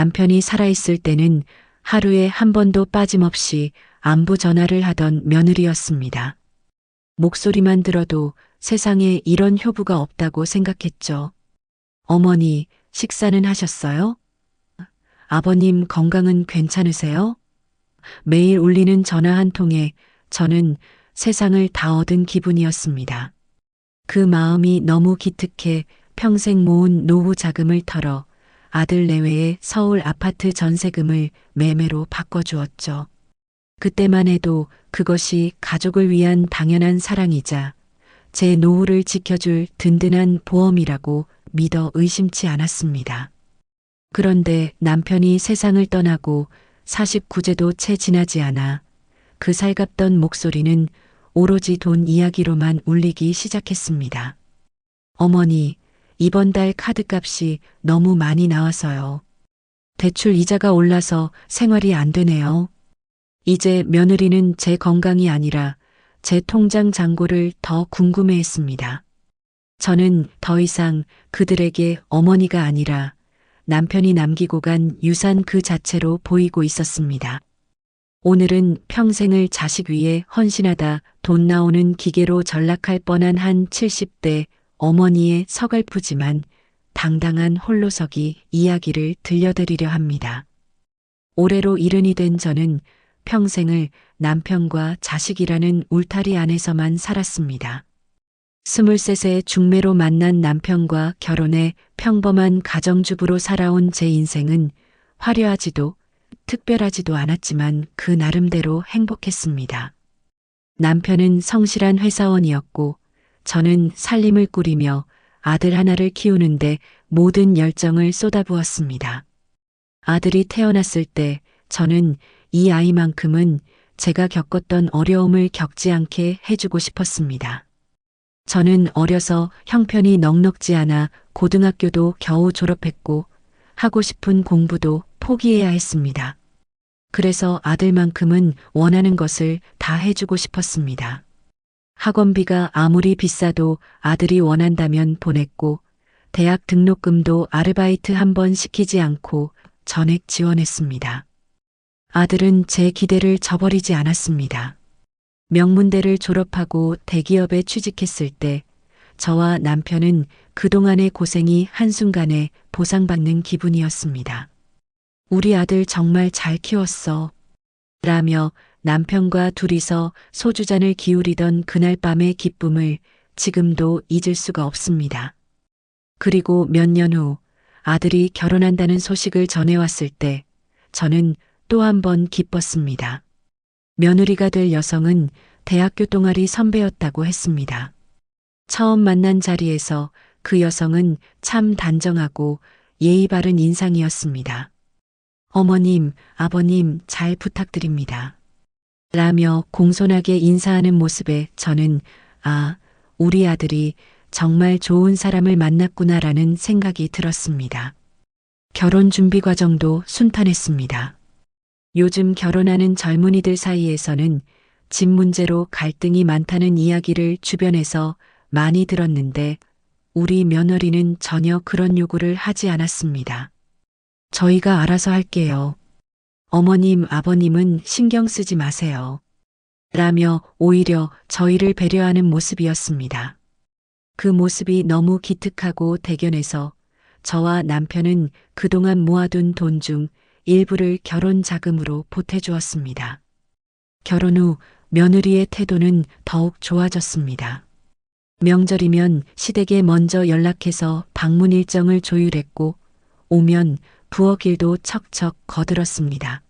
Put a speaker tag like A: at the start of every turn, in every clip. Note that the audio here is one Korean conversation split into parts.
A: 남편이 살아있을 때는 하루에 한 번도 빠짐없이 안부 전화를 하던 며느리였습니다. 목소리만 들어도 세상에 이런 효부가 없다고 생각했죠. 어머니, 식사는 하셨어요? 아버님 건강은 괜찮으세요? 매일 울리는 전화 한 통에 저는 세상을 다 얻은 기분이었습니다. 그 마음이 너무 기특해 평생 모은 노후 자금을 털어 아들 내외의 서울 아파트 전세금을 매매로 바꿔주었죠. 그때만 해도 그것이 가족을 위한 당연한 사랑이자 제 노후를 지켜줄 든든한 보험이라고 믿어 의심치 않았습니다. 그런데 남편이 세상을 떠나고 49제도 채 지나지 않아 그 살갑던 목소리는 오로지 돈 이야기로만 울리기 시작했습니다. 어머니, 이번 달 카드값이 너무 많이 나와서요. 대출 이자가 올라서 생활이 안 되네요. 이제 며느리는 제 건강이 아니라 제 통장 잔고를 더 궁금해했습니다. 저는 더 이상 그들에게 어머니가 아니라 남편이 남기고 간 유산 그 자체로 보이고 있었습니다. 오늘은 평생을 자식 위에 헌신하다 돈 나오는 기계로 전락할 뻔한 한 70대 어머니의 서글프지만 당당한 홀로서기 이야기를 들려드리려 합니다. 올해로 70이 된 저는 평생을 남편과 자식이라는 울타리 안에서만 살았습니다. 23세 중매로 만난 남편과 결혼해 평범한 가정주부로 살아온 제 인생은 화려하지도 특별하지도 않았지만 그 나름대로 행복했습니다. 남편은 성실한 회사원이었고 저는 살림을 꾸리며 아들 하나를 키우는데 모든 열정을 쏟아부었습니다. 아들이 태어났을 때 저는 이 아이만큼은 제가 겪었던 어려움을 겪지 않게 해주고 싶었습니다. 저는 어려서 형편이 넉넉지 않아 고등학교도 겨우 졸업했고 하고 싶은 공부도 포기해야 했습니다. 그래서 아들만큼은 원하는 것을 다 해주고 싶었습니다. 학원비가 아무리 비싸도 아들이 원한다면 보냈고 대학 등록금도 아르바이트 한 번 시키지 않고 전액 지원했습니다. 아들은 제 기대를 저버리지 않았습니다. 명문대를 졸업하고 대기업에 취직했을 때 저와 남편은 그동안의 고생이 한순간에 보상받는 기분이었습니다. 우리 아들 정말 잘 키웠어. 라며 남편과 둘이서 소주잔을 기울이던 그날 밤의 기쁨을 지금도 잊을 수가 없습니다. 그리고 몇 년 후 아들이 결혼한다는 소식을 전해왔을 때 저는 또 한 번 기뻤습니다. 며느리가 될 여성은 대학교 동아리 선배였다고 했습니다. 처음 만난 자리에서 그 여성은 참 단정하고 예의 바른 인상이었습니다. 어머님, 아버님 잘 부탁드립니다. 라며 공손하게 인사하는 모습에 저는 우리 아들이 정말 좋은 사람을 만났구나라는 생각이 들었습니다. 결혼 준비 과정도 순탄했습니다. 요즘 결혼하는 젊은이들 사이에서는 집 문제로 갈등이 많다는 이야기를 주변에서 많이 들었는데 우리 며느리는 전혀 그런 요구를 하지 않았습니다. 저희가 알아서 할게요. 어머님, 아버님은 신경 쓰지 마세요. 라며 오히려 저희를 배려하는 모습이었습니다. 그 모습이 너무 기특하고 대견해서 저와 남편은 그동안 모아둔 돈 중 일부를 결혼 자금으로 보태주었습니다. 결혼 후 며느리의 태도는 더욱 좋아졌습니다. 명절이면 시댁에 먼저 연락해서 방문 일정을 조율했고 오면 부엌일도 척척 거들었습니다.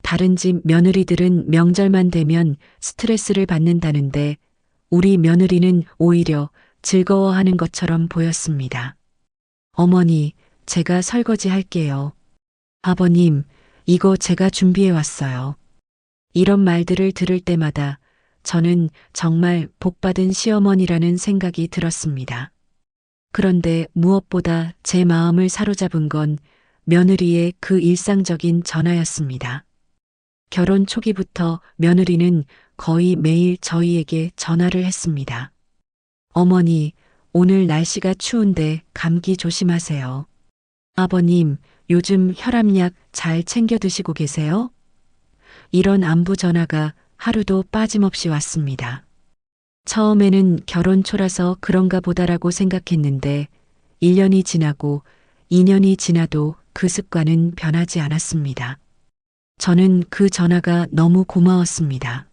A: 다른 집 며느리들은 명절만 되면 스트레스를 받는다는데 우리 며느리는 오히려 즐거워하는 것처럼 보였습니다. 어머니, 제가 설거지 할게요. 아버님, 이거 제가 준비해 왔어요. 이런 말들을 들을 때마다 저는 정말 복받은 시어머니라는 생각이 들었습니다. 그런데 무엇보다 제 마음을 사로잡은 건 며느리의 그 일상적인 전화였습니다. 결혼 초기부터 며느리는 거의 매일 저희에게 전화를 했습니다. 어머니, 오늘 날씨가 추운데 감기 조심하세요. 아버님, 요즘 혈압약 잘 챙겨 드시고 계세요? 이런 안부 전화가 하루도 빠짐없이 왔습니다. 처음에는 결혼 초라서 그런가 보다라고 생각했는데 1년이 지나고 2년이 지나도 그 습관은 변하지 않았습니다. 저는 그 전화가 너무 고마웠습니다.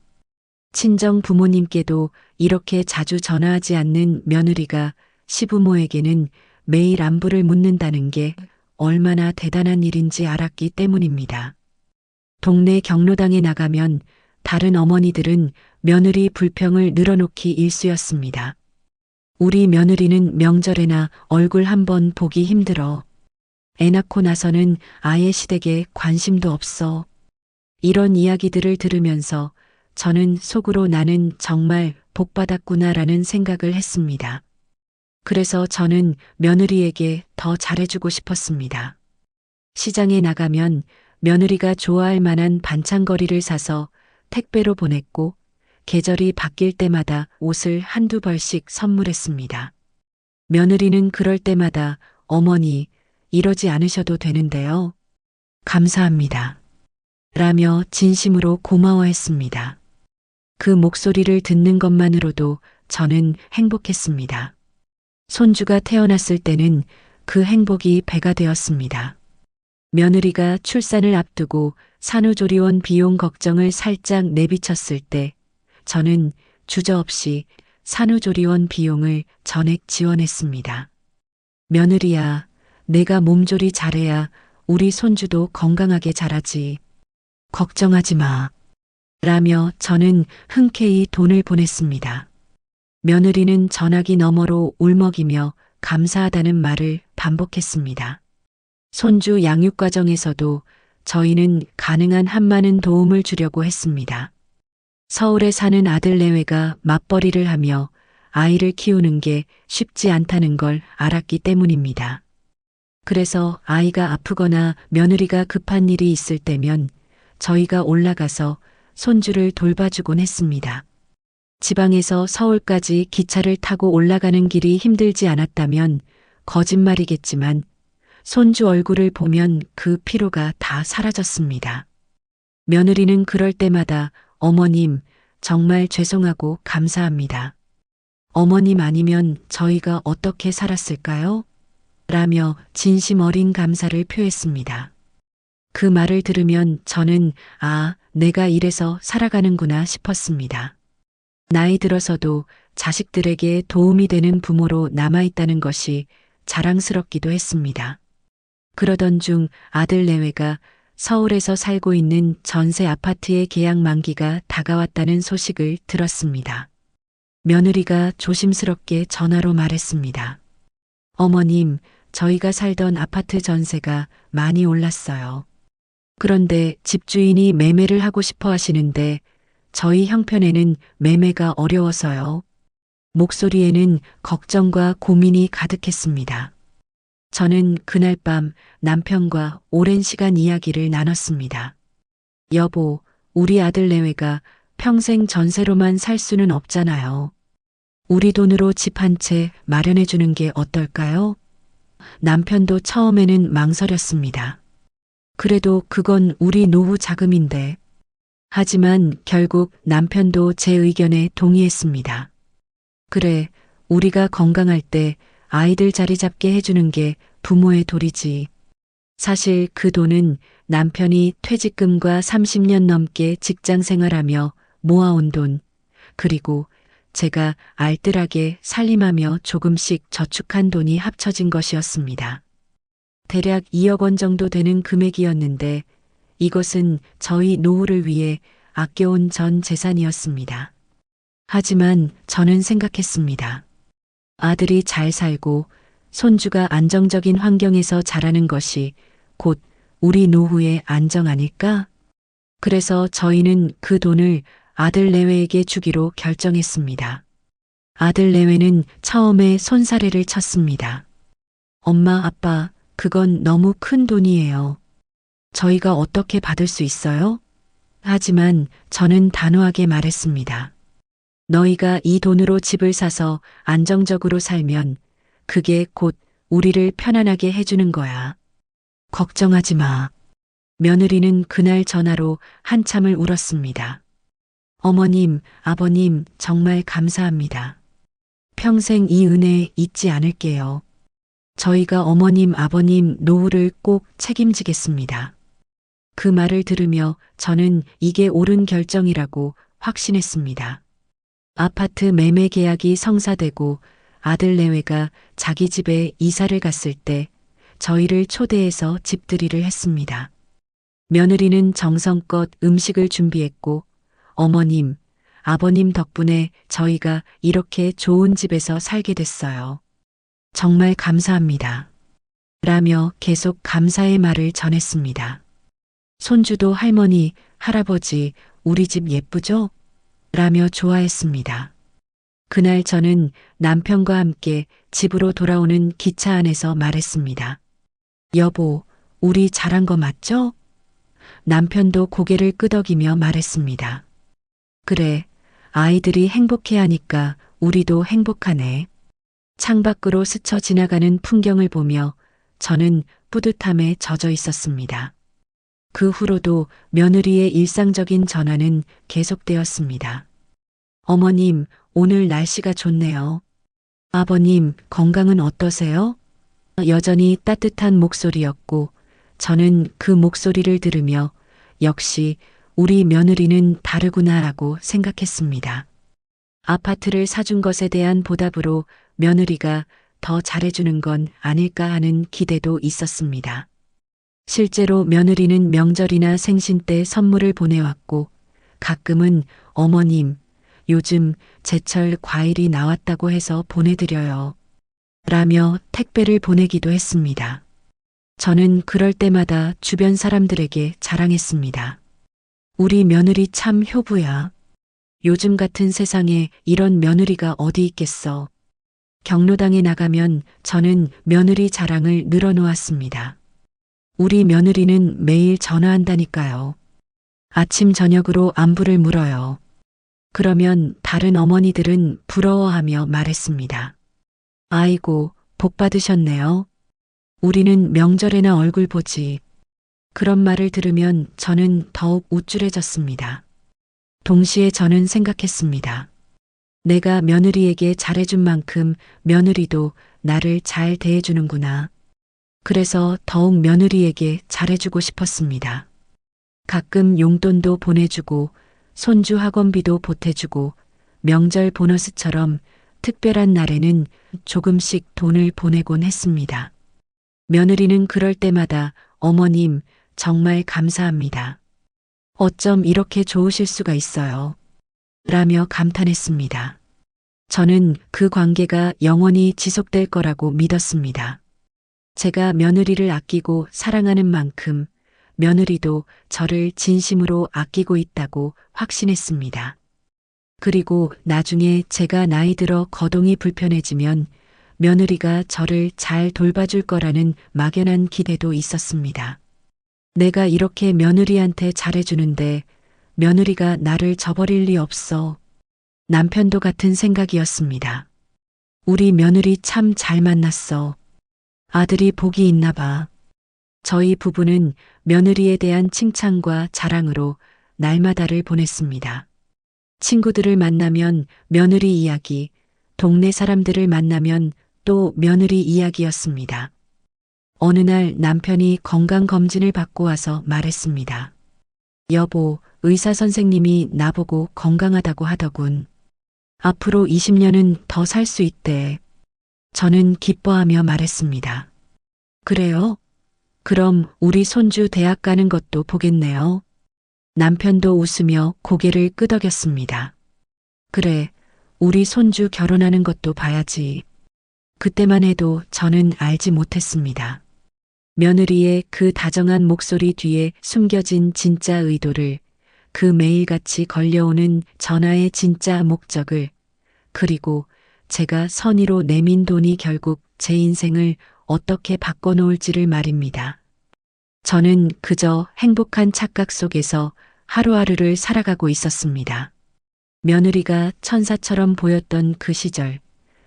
A: 친정 부모님께도 이렇게 자주 전화하지 않는 며느리가 시부모에게는 매일 안부를 묻는다는 게 얼마나 대단한 일인지 알았기 때문입니다. 동네 경로당에 나가면 다른 어머니들은 며느리 불평을 늘어놓기 일쑤였습니다. 우리 며느리는 명절에나 얼굴 한번 보기 힘들어. 애 낳고 나서는 아예 시댁에 관심도 없어. 이런 이야기들을 들으면서 저는 속으로 나는 정말 복받았구나라는 생각을 했습니다. 그래서 저는 며느리에게 더 잘해주고 싶었습니다. 시장에 나가면 며느리가 좋아할 만한 반찬거리를 사서 택배로 보냈고 계절이 바뀔 때마다 옷을 한두 벌씩 선물했습니다. 며느리는 그럴 때마다 어머니, 이러지 않으셔도 되는데요. 감사합니다. 라며 진심으로 고마워했습니다. 그 목소리를 듣는 것만으로도 저는 행복했습니다. 손주가 태어났을 때는 그 행복이 배가 되었습니다. 며느리가 출산을 앞두고 산후조리원 비용 걱정을 살짝 내비쳤을 때 저는 주저없이 산후조리원 비용을 전액 지원했습니다. 며느리야, 내가 몸조리 잘해야 우리 손주도 건강하게 자라지. 걱정하지 마. 라며 저는 흔쾌히 돈을 보냈습니다. 며느리는 전화기 너머로 울먹이며 감사하다는 말을 반복했습니다. 손주 양육 과정에서도 저희는 가능한 한 많은 도움을 주려고 했습니다. 서울에 사는 아들 내외가 맞벌이를 하며 아이를 키우는 게 쉽지 않다는 걸 알았기 때문입니다. 그래서 아이가 아프거나 며느리가 급한 일이 있을 때면 저희가 올라가서 손주를 돌봐주곤 했습니다. 지방에서 서울까지 기차를 타고 올라가는 길이 힘들지 않았다면 거짓말이겠지만 손주 얼굴을 보면 그 피로가 다 사라졌습니다. 며느리는 그럴 때마다 어머님, 정말 죄송하고 감사합니다. 어머님 아니면 저희가 어떻게 살았을까요? 라며 진심 어린 감사를 표했습니다. 그 말을 들으면 저는 내가 이래서 살아가는구나 싶었습니다. 나이 들어서도 자식들에게 도움이 되는 부모로 남아있다는 것이 자랑스럽기도 했습니다. 그러던 중 아들 내외가 서울에서 살고 있는 전세 아파트의 계약 만기가 다가왔다는 소식을 들었습니다. 며느리가 조심스럽게 전화로 말했습니다. 어머님, 저희가 살던 아파트 전세가 많이 올랐어요. 그런데 집주인이 매매를 하고 싶어 하시는데 저희 형편에는 매매가 어려워서요. 목소리에는 걱정과 고민이 가득했습니다. 저는 그날 밤 남편과 오랜 시간 이야기를 나눴습니다. 여보, 우리 아들 내외가 평생 전세로만 살 수는 없잖아요. 우리 돈으로 집 한 채 마련해 주는 게 어떨까요? 남편도 처음에는 망설였습니다. 그래도 그건 우리 노후 자금인데. 하지만 결국 남편도 제 의견에 동의했습니다. 그래, 우리가 건강할 때 아이들 자리 잡게 해주는 게 부모의 도리지. 사실 그 돈은 남편이 퇴직금과 30년 넘게 직장 생활하며 모아온 돈, 그리고 제가 알뜰하게 살림하며 조금씩 저축한 돈이 합쳐진 것이었습니다. 대략 2억 원 정도 되는 금액이었는데 이것은 저희 노후를 위해 아껴온 전 재산이었습니다. 하지만 저는 생각했습니다. 아들이 잘 살고 손주가 안정적인 환경에서 자라는 것이 곧 우리 노후의 안정 아닐까? 그래서 저희는 그 돈을 아들 내외에게 주기로 결정했습니다. 아들 내외는 처음에 손사래를 쳤습니다. 엄마, 아빠, 그건 너무 큰 돈이에요. 저희가 어떻게 받을 수 있어요? 하지만 저는 단호하게 말했습니다. 너희가 이 돈으로 집을 사서 안정적으로 살면 그게 곧 우리를 편안하게 해주는 거야. 걱정하지 마. 며느리는 그날 전화로 한참을 울었습니다. 어머님, 아버님, 정말 감사합니다. 평생 이 은혜 잊지 않을게요. 저희가 어머님, 아버님 노후를 꼭 책임지겠습니다. 그 말을 들으며 저는 이게 옳은 결정이라고 확신했습니다. 아파트 매매 계약이 성사되고 아들 내외가 자기 집에 이사를 갔을 때 저희를 초대해서 집들이를 했습니다. 며느리는 정성껏 음식을 준비했고 어머님, 아버님 덕분에 저희가 이렇게 좋은 집에서 살게 됐어요. 정말 감사합니다. 라며 계속 감사의 말을 전했습니다. 손주도 할머니, 할아버지, 우리 집 예쁘죠? 라며 좋아했습니다. 그날 저는 남편과 함께 집으로 돌아오는 기차 안에서 말했습니다. 여보, 우리 잘한 거 맞죠? 남편도 고개를 끄덕이며 말했습니다. 그래, 아이들이 행복해하니까 우리도 행복하네. 창밖으로 스쳐 지나가는 풍경을 보며 저는 뿌듯함에 젖어 있었습니다. 그 후로도 며느리의 일상적인 전화는 계속되었습니다. 어머님, 오늘 날씨가 좋네요. 아버님, 건강은 어떠세요? 여전히 따뜻한 목소리였고 저는 그 목소리를 들으며 역시 우리 며느리는 다르구나라고 생각했습니다. 아파트를 사준 것에 대한 보답으로 며느리가 더 잘해주는 건 아닐까 하는 기대도 있었습니다. 실제로 며느리는 명절이나 생신 때 선물을 보내왔고 가끔은 어머님, 요즘 제철 과일이 나왔다고 해서 보내드려요. 라며 택배를 보내기도 했습니다. 저는 그럴 때마다 주변 사람들에게 자랑했습니다. 우리 며느리 참 효부야. 요즘 같은 세상에 이런 며느리가 어디 있겠어. 경로당에 나가면 저는 며느리 자랑을 늘어놓았습니다. 우리 며느리는 매일 전화한다니까요. 아침 저녁으로 안부를 물어요. 그러면 다른 어머니들은 부러워하며 말했습니다. 아이고, 복 받으셨네요. 우리는 명절에나 얼굴 보지. 그런 말을 들으면 저는 더욱 우쭐해졌습니다. 동시에 저는 생각했습니다. 내가 며느리에게 잘해준 만큼 며느리도 나를 잘 대해주는구나. 그래서 더욱 며느리에게 잘해주고 싶었습니다. 가끔 용돈도 보내주고 손주 학원비도 보태주고 명절 보너스처럼 특별한 날에는 조금씩 돈을 보내곤 했습니다. 며느리는 그럴 때마다 어머님 정말 감사합니다. 어쩜 이렇게 좋으실 수가 있어요. 라며 감탄했습니다. 저는 그 관계가 영원히 지속될 거라고 믿었습니다. 제가 며느리를 아끼고 사랑하는 만큼 며느리도 저를 진심으로 아끼고 있다고 확신했습니다. 그리고 나중에 제가 나이 들어 거동이 불편해지면 며느리가 저를 잘 돌봐줄 거라는 막연한 기대도 있었습니다. 내가 이렇게 며느리한테 잘해주는데 며느리가 나를 저버릴 리 없어. 남편도 같은 생각이었습니다. 우리 며느리 참 잘 만났어. 아들이 복이 있나 봐. 저희 부부는 며느리에 대한 칭찬과 자랑으로 날마다를 보냈습니다. 친구들을 만나면 며느리 이야기, 동네 사람들을 만나면 또 며느리 이야기였습니다. 어느 날 남편이 건강검진을 받고 와서 말했습니다. 여보, 의사 선생님이 나보고 건강하다고 하더군. 앞으로 20년은 더 살 수 있대. 저는 기뻐하며 말했습니다. 그래요? 그럼 우리 손주 대학 가는 것도 보겠네요. 남편도 웃으며 고개를 끄덕였습니다. 그래, 우리 손주 결혼하는 것도 봐야지. 그때만 해도 저는 알지 못했습니다. 며느리의 그 다정한 목소리 뒤에 숨겨진 진짜 의도를, 그 매일같이 걸려오는 전화의 진짜 목적을, 그리고 제가 선의로 내민 돈이 결국 제 인생을 어떻게 바꿔놓을지를 말입니다. 저는 그저 행복한 착각 속에서 하루하루를 살아가고 있었습니다. 며느리가 천사처럼 보였던 그 시절,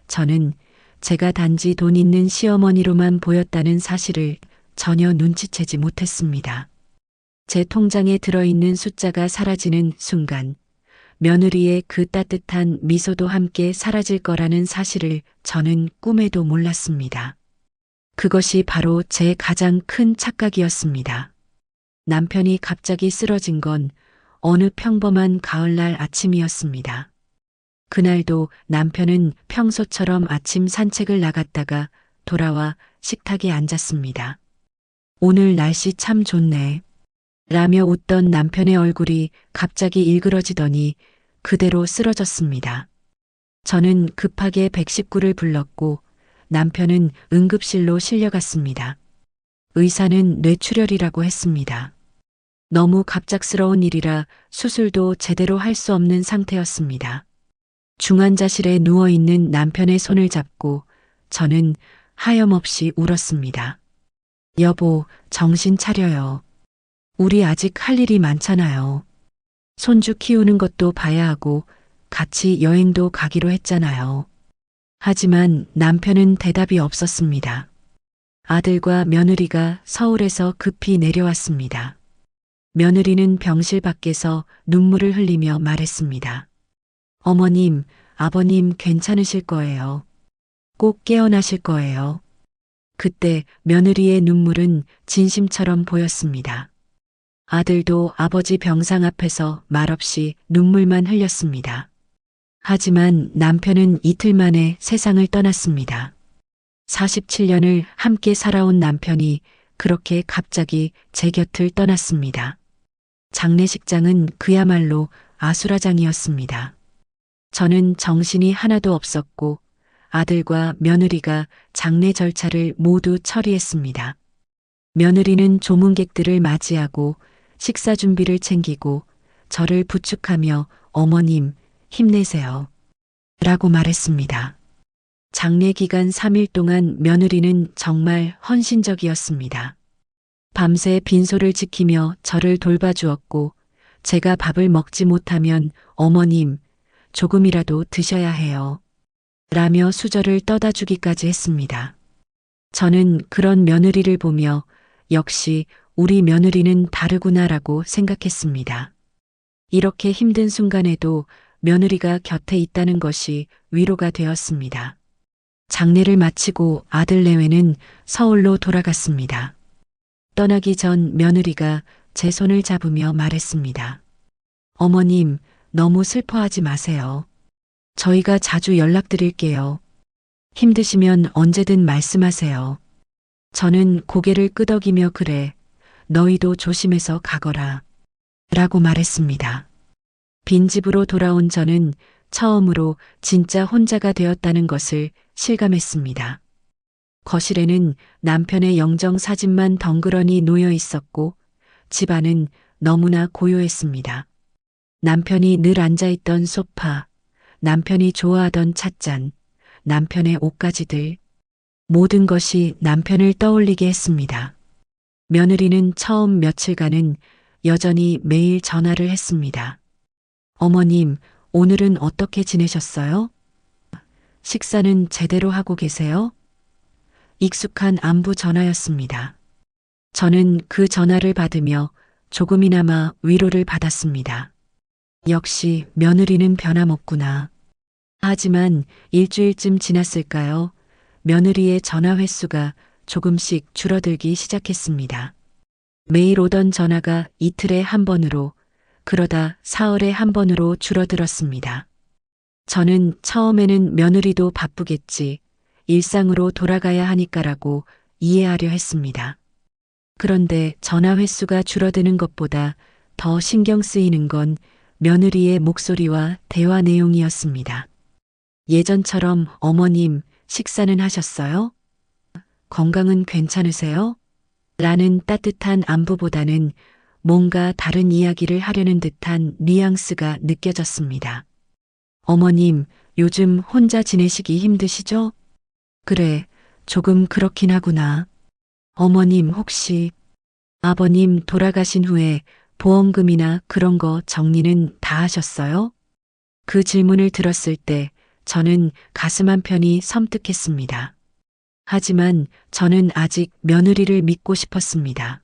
A: 저는 제가 단지 돈 있는 시어머니로만 보였다는 사실을 전혀 눈치채지 못했습니다. 제 통장에 들어있는 숫자가 사라지는 순간 며느리의 그 따뜻한 미소도 함께 사라질 거라는 사실을 저는 꿈에도 몰랐습니다. 그것이 바로 제 가장 큰 착각이었습니다. 남편이 갑자기 쓰러진 건 어느 평범한 가을날 아침이었습니다. 그날도 남편은 평소처럼 아침 산책을 나갔다가 돌아와 식탁에 앉았습니다. 오늘 날씨 참 좋네. 라며 웃던 남편의 얼굴이 갑자기 일그러지더니 그대로 쓰러졌습니다. 저는 급하게 119를 불렀고 남편은 응급실로 실려갔습니다. 의사는 뇌출혈이라고 했습니다. 너무 갑작스러운 일이라 수술도 제대로 할 수 없는 상태였습니다. 중환자실에 누워있는 남편의 손을 잡고 저는 하염없이 울었습니다. 여보, 정신 차려요. 우리 아직 할 일이 많잖아요. 손주 키우는 것도 봐야 하고 같이 여행도 가기로 했잖아요. 하지만 남편은 대답이 없었습니다. 아들과 며느리가 서울에서 급히 내려왔습니다. 며느리는 병실 밖에서 눈물을 흘리며 말했습니다. 어머님, 아버님 괜찮으실 거예요. 꼭 깨어나실 거예요. 그때 며느리의 눈물은 진심처럼 보였습니다. 아들도 아버지 병상 앞에서 말없이 눈물만 흘렸습니다. 하지만 남편은 이틀 만에 세상을 떠났습니다. 47년을 함께 살아온 남편이 그렇게 갑자기 제 곁을 떠났습니다. 장례식장은 그야말로 아수라장이었습니다. 저는 정신이 하나도 없었고 아들과 며느리가 장례 절차를 모두 처리했습니다. 며느리는 조문객들을 맞이하고 식사 준비를 챙기고 저를 부축하며 어머님 힘내세요. 라고 말했습니다. 장례 기간 3일 동안 며느리는 정말 헌신적이었습니다. 밤새 빈소를 지키며 저를 돌봐주었고 제가 밥을 먹지 못하면 어머님 조금이라도 드셔야 해요. 라며 수저를 떠다 주기까지 했습니다. 저는 그런 며느리를 보며 역시 우리 며느리는 다르구나라고 생각했습니다. 이렇게 힘든 순간에도 며느리가 곁에 있다는 것이 위로가 되었습니다. 장례를 마치고 아들 내외는 서울로 돌아갔습니다. 떠나기 전 며느리가 제 손을 잡으며 말했습니다. 어머님, 너무 슬퍼하지 마세요. 저희가 자주 연락드릴게요. 힘드시면 언제든 말씀하세요. 저는 고개를 끄덕이며 그래, 너희도 조심해서 가거라. 라고 말했습니다. 빈집으로 돌아온 저는 처음으로 진짜 혼자가 되었다는 것을 실감했습니다. 거실에는 남편의 영정 사진만 덩그러니 놓여 있었고 집안은 너무나 고요했습니다. 남편이 늘 앉아있던 소파, 남편이 좋아하던 찻잔, 남편의 옷가지들, 모든 것이 남편을 떠올리게 했습니다. 며느리는 처음 며칠간은 여전히 매일 전화를 했습니다. 어머님, 오늘은 어떻게 지내셨어요? 식사는 제대로 하고 계세요? 익숙한 안부 전화였습니다. 저는 그 전화를 받으며 조금이나마 위로를 받았습니다. 역시 며느리는 변함없구나. 하지만 일주일쯤 지났을까요? 며느리의 전화 횟수가 조금씩 줄어들기 시작했습니다. 매일 오던 전화가 이틀에 한 번으로, 그러다 사흘에 한 번으로 줄어들었습니다. 저는 처음에는 며느리도 바쁘겠지, 일상으로 돌아가야 하니까라고 이해하려 했습니다. 그런데 전화 횟수가 줄어드는 것보다 더 신경 쓰이는 건 며느리의 목소리와 대화 내용이었습니다. 예전처럼 어머님, 식사는 하셨어요? 건강은 괜찮으세요? 라는 따뜻한 안부보다는 뭔가 다른 이야기를 하려는 듯한 뉘앙스가 느껴졌습니다. 어머님, 요즘 혼자 지내시기 힘드시죠? 그래, 조금 그렇긴 하구나. 어머님 혹시 아버님 돌아가신 후에 보험금이나 그런 거 정리는 다 하셨어요? 그 질문을 들었을 때 저는 가슴 한편이 섬뜩했습니다. 하지만 저는 아직 며느리를 믿고 싶었습니다.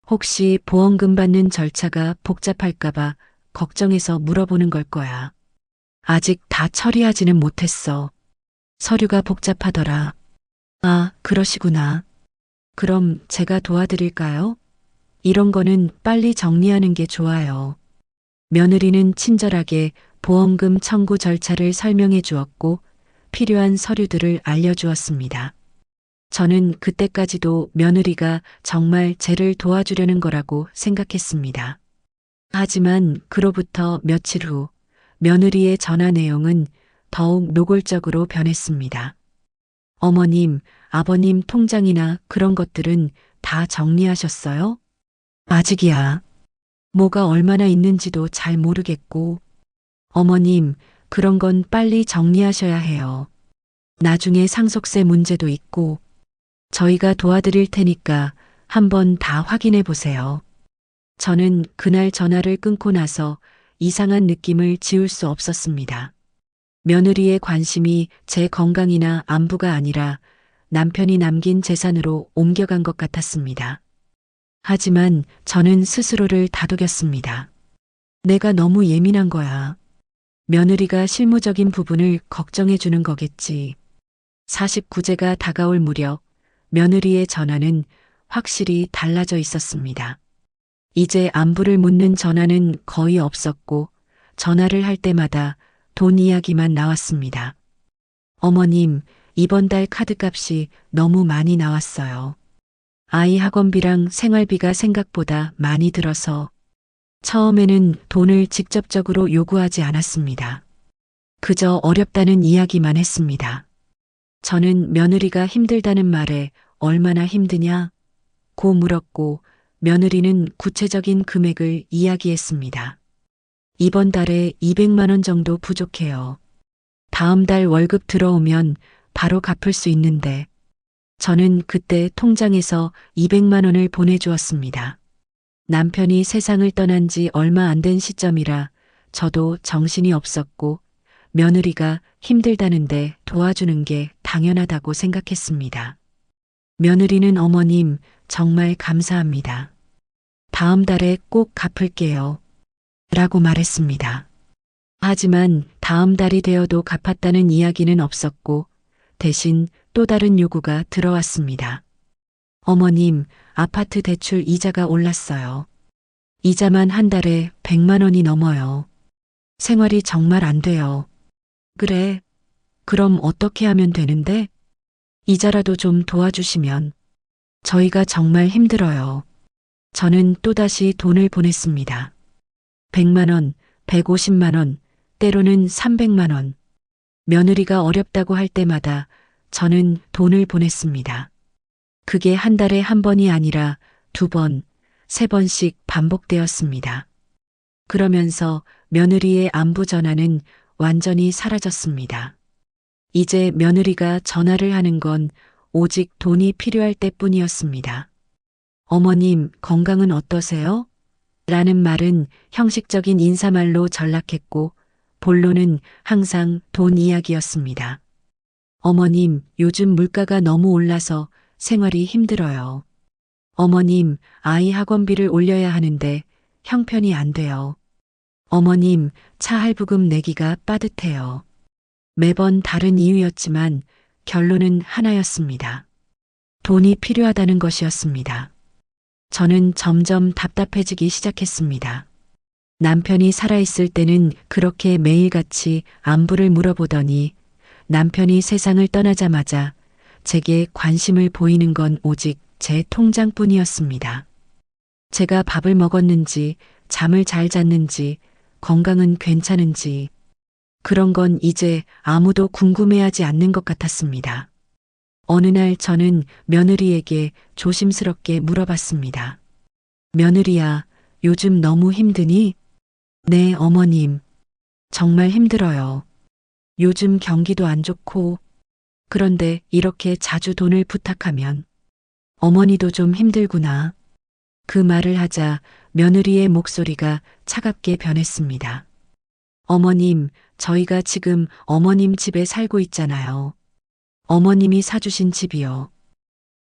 A: 혹시 보험금 받는 절차가 복잡할까봐 걱정해서 물어보는 걸 거야. 아직 다 처리하지는 못했어. 서류가 복잡하더라. 아, 그러시구나. 그럼 제가 도와드릴까요? 이런 거는 빨리 정리하는 게 좋아요. 며느리는 친절하게 보험금 청구 절차를 설명해 주었고 필요한 서류들을 알려주었습니다. 저는 그때까지도 며느리가 정말 쟤를 도와주려는 거라고 생각했습니다. 하지만 그로부터 며칠 후 며느리의 전화 내용은 더욱 노골적으로 변했습니다. 어머님, 아버님 통장이나 그런 것들은 다 정리하셨어요? 아직이야. 뭐가 얼마나 있는지도 잘 모르겠고. 어머님, 그런 건 빨리 정리하셔야 해요. 나중에 상속세 문제도 있고. 저희가 도와드릴 테니까 한번 다 확인해 보세요. 저는 그날 전화를 끊고 나서 이상한 느낌을 지울 수 없었습니다. 며느리의 관심이 제 건강이나 안부가 아니라 남편이 남긴 재산으로 옮겨간 것 같았습니다. 하지만 저는 스스로를 다독였습니다. 내가 너무 예민한 거야. 며느리가 실무적인 부분을 걱정해 주는 거겠지. 49제가 다가올 무렵 며느리의 전화는 확실히 달라져 있었습니다. 이제 안부를 묻는 전화는 거의 없었고 전화를 할 때마다 돈 이야기만 나왔습니다. 어머님, 이번 달 카드값이 너무 많이 나왔어요. 아이 학원비랑 생활비가 생각보다 많이 들어서 처음에는 돈을 직접적으로 요구하지 않았습니다. 그저 어렵다는 이야기만 했습니다. 저는 며느리가 힘들다는 말에 얼마나 힘드냐? 고 물었고 며느리는 구체적인 금액을 이야기했습니다. 이번 달에 200만 원 정도 부족해요. 다음 달 월급 들어오면 바로 갚을 수 있는데 저는 그때 통장에서 200만 원을 보내주었습니다. 남편이 세상을 떠난 지 얼마 안 된 시점이라 저도 정신이 없었고 며느리가 힘들다는데 도와주는 게 당연하다고 생각했습니다. 며느리는 어머님 정말 감사합니다. 다음 달에 꼭 갚을게요. 라고 말했습니다. 하지만 다음 달이 되어도 갚았다는 이야기는 없었고 대신 또 다른 요구가 들어왔습니다. 어머님, 아파트 대출 이자가 올랐어요. 이자만 한 달에 100만 원이 넘어요. 생활이 정말 안 돼요. 그래. 그럼 어떻게 하면 되는데? 이자라도 좀 도와주시면. 저희가 정말 힘들어요. 저는 또다시 돈을 보냈습니다. 100만 원, 150만 원, 때로는 300만 원. 며느리가 어렵다고 할 때마다 저는 돈을 보냈습니다. 그게 한 달에 한 번이 아니라 2번, 3번씩 반복되었습니다. 그러면서 며느리의 안부 전화는 완전히 사라졌습니다. 이제 며느리가 전화를 하는 건 오직 돈이 필요할 때뿐이었습니다. 어머님, 건강은 어떠세요? 라는 말은 형식적인 인사말로 전락했고 본론은 항상 돈 이야기였습니다. 어머님, 요즘 물가가 너무 올라서 생활이 힘들어요. 어머님, 아이 학원비를 올려야 하는데 형편이 안 돼요. 어머님, 차 할부금 내기가 빠듯해요. 매번 다른 이유였지만 결론은 하나였습니다. 돈이 필요하다는 것이었습니다. 저는 점점 답답해지기 시작했습니다. 남편이 살아있을 때는 그렇게 매일같이 안부를 물어보더니 남편이 세상을 떠나자마자 제게 관심을 보이는 건 오직 제 통장뿐이었습니다. 제가 밥을 먹었는지, 잠을 잘 잤는지, 건강은 괜찮은지, 그런 건 이제 아무도 궁금해하지 않는 것 같았습니다. 어느 날 저는 며느리에게 조심스럽게 물어봤습니다. 며느리야, 요즘 너무 힘드니? 네, 어머님. 정말 힘들어요. 요즘 경기도 안 좋고, 그런데 이렇게 자주 돈을 부탁하면 어머니도 좀 힘들구나. 그 말을 하자 며느리의 목소리가 차갑게 변했습니다. 어머님, 저희가 지금 어머님 집에 살고 있잖아요. 어머님이 사주신 집이요.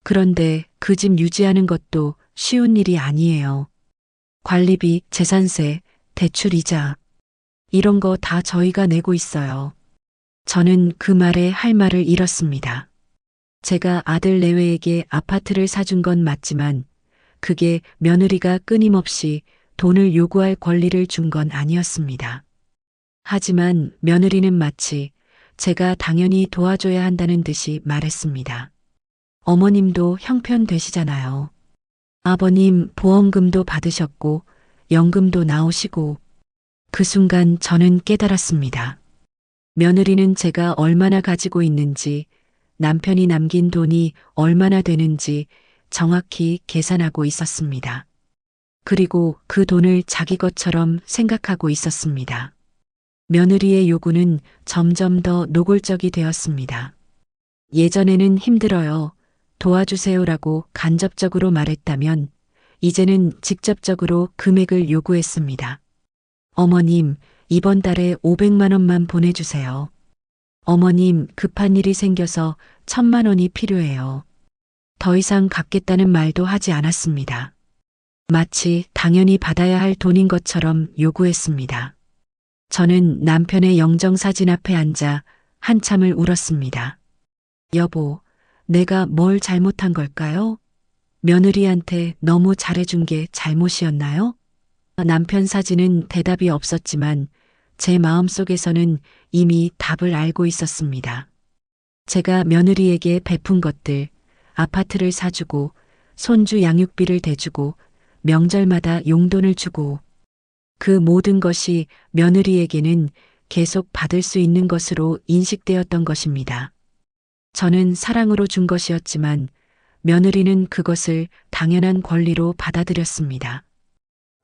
A: 그런데 그 집 유지하는 것도 쉬운 일이 아니에요. 관리비, 재산세, 대출이자 이런 거 다 저희가 내고 있어요. 저는 그 말에 할 말을 잃었습니다. 제가 아들 내외에게 아파트를 사준 건 맞지만 그게 며느리가 끊임없이 돈을 요구할 권리를 준 건 아니었습니다. 하지만 며느리는 마치 제가 당연히 도와줘야 한다는 듯이 말했습니다. 어머님도 형편 되시잖아요. 아버님 보험금도 받으셨고 연금도 나오시고 그 순간 저는 깨달았습니다. 며느리는 제가 얼마나 가지고 있는지 남편이 남긴 돈이 얼마나 되는지 정확히 계산하고 있었습니다. 그리고 그 돈을 자기 것처럼 생각하고 있었습니다. 며느리의 요구는 점점 더 노골적이 되었습니다. 예전에는 힘들어요. 도와주세요라고 간접적으로 말했다면 이제는 직접적으로 금액을 요구했습니다. 어머님, 이번 달에 500만 원만 보내주세요. 어머님, 급한 일이 생겨서 1000만 원이 필요해요. 더 이상 갚겠다는 말도 하지 않았습니다. 마치 당연히 받아야 할 돈인 것처럼 요구했습니다. 저는 남편의 영정사진 앞에 앉아 한참을 울었습니다. 여보, 내가 뭘 잘못한 걸까요? 며느리한테 너무 잘해준 게 잘못이었나요? 남편 사진은 대답이 없었지만 제 마음속에서는 이미 답을 알고 있었습니다. 제가 며느리에게 베푼 것들, 아파트를 사주고 손주 양육비를 대주고 명절마다 용돈을 주고 그 모든 것이 며느리에게는 계속 받을 수 있는 것으로 인식되었던 것입니다. 저는 사랑으로 준 것이었지만 며느리는 그것을 당연한 권리로 받아들였습니다.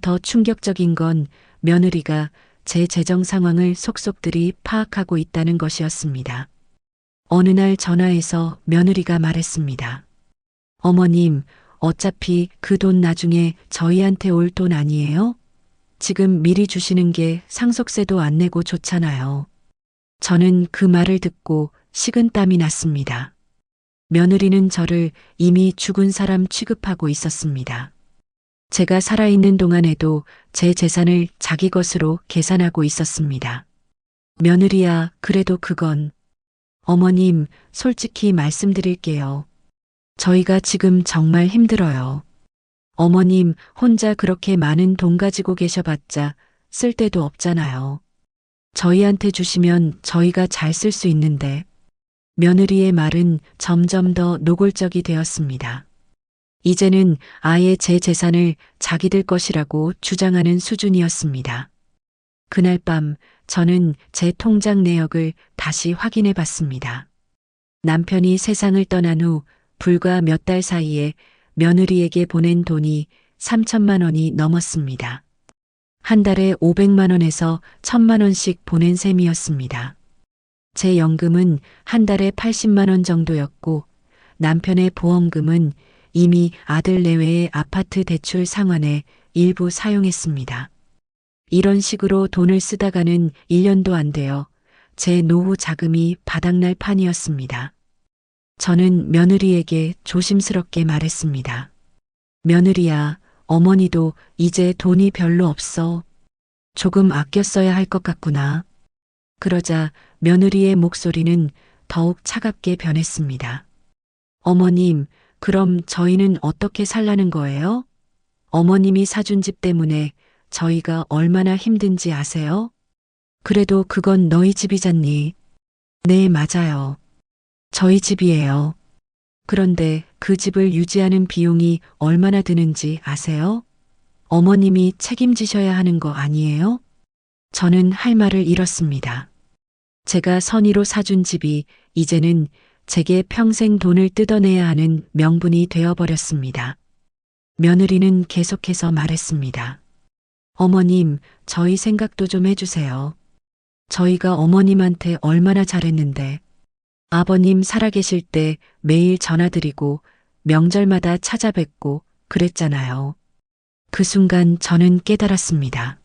A: 더 충격적인 건 며느리가 제 재정 상황을 속속들이 파악하고 있다는 것이었습니다. 어느 날 전화해서 며느리가 말했습니다. 어머님, 어차피 그 돈 나중에 저희한테 올 돈 아니에요? 지금 미리 주시는 게 상속세도 안 내고 좋잖아요. 저는 그 말을 듣고 식은땀이 났습니다. 며느리는 저를 이미 죽은 사람 취급하고 있었습니다. 제가 살아있는 동안에도 제 재산을 자기 것으로 계산하고 있었습니다. 며느리야, 그래도 그건. 어머님, 솔직히 말씀드릴게요. 저희가 지금 정말 힘들어요. 어머님 혼자 그렇게 많은 돈 가지고 계셔봤자 쓸 데도 없잖아요. 저희한테 주시면 저희가 잘 쓸 수 있는데. 며느리의 말은 점점 더 노골적이 되었습니다. 이제는 아예 제 재산을 자기들 것이라고 주장하는 수준이었습니다. 그날 밤 저는 제 통장 내역을 다시 확인해 봤습니다. 남편이 세상을 떠난 후 불과 몇 달 사이에 며느리에게 보낸 돈이 3천만 원이 넘었습니다. 한 달에 500만 원에서 1000만 원씩 보낸 셈이었습니다. 제 연금은 한 달에 80만 원 정도였고 남편의 보험금은 이미 아들 내외의 아파트 대출 상환에 일부 사용했습니다. 이런 식으로 돈을 쓰다가는 1년도 안 되어 제 노후 자금이 바닥날 판이었습니다. 저는 며느리에게 조심스럽게 말했습니다. 며느리야, 어머니도 이제 돈이 별로 없어. 조금 아껴 써야 할 것 같구나. 그러자 며느리의 목소리는 더욱 차갑게 변했습니다. 어머님, 그럼 저희는 어떻게 살라는 거예요? 어머님이 사준 집 때문에 저희가 얼마나 힘든지 아세요? 그래도 그건 너희 집이잖니. 네, 맞아요. 저희 집이에요. 그런데 그 집을 유지하는 비용이 얼마나 드는지 아세요? 어머님이 책임지셔야 하는 거 아니에요? 저는 할 말을 잃었습니다. 제가 선의로 사준 집이 이제는 제게 평생 돈을 뜯어내야 하는 명분이 되어버렸습니다. 며느리는 계속해서 말했습니다. 어머님, 저희 생각도 좀 해주세요. 저희가 어머님한테 얼마나 잘했는데. 아버님 살아계실 때 매일 전화드리고 명절마다 찾아뵙고 그랬잖아요. 그 순간 저는 깨달았습니다.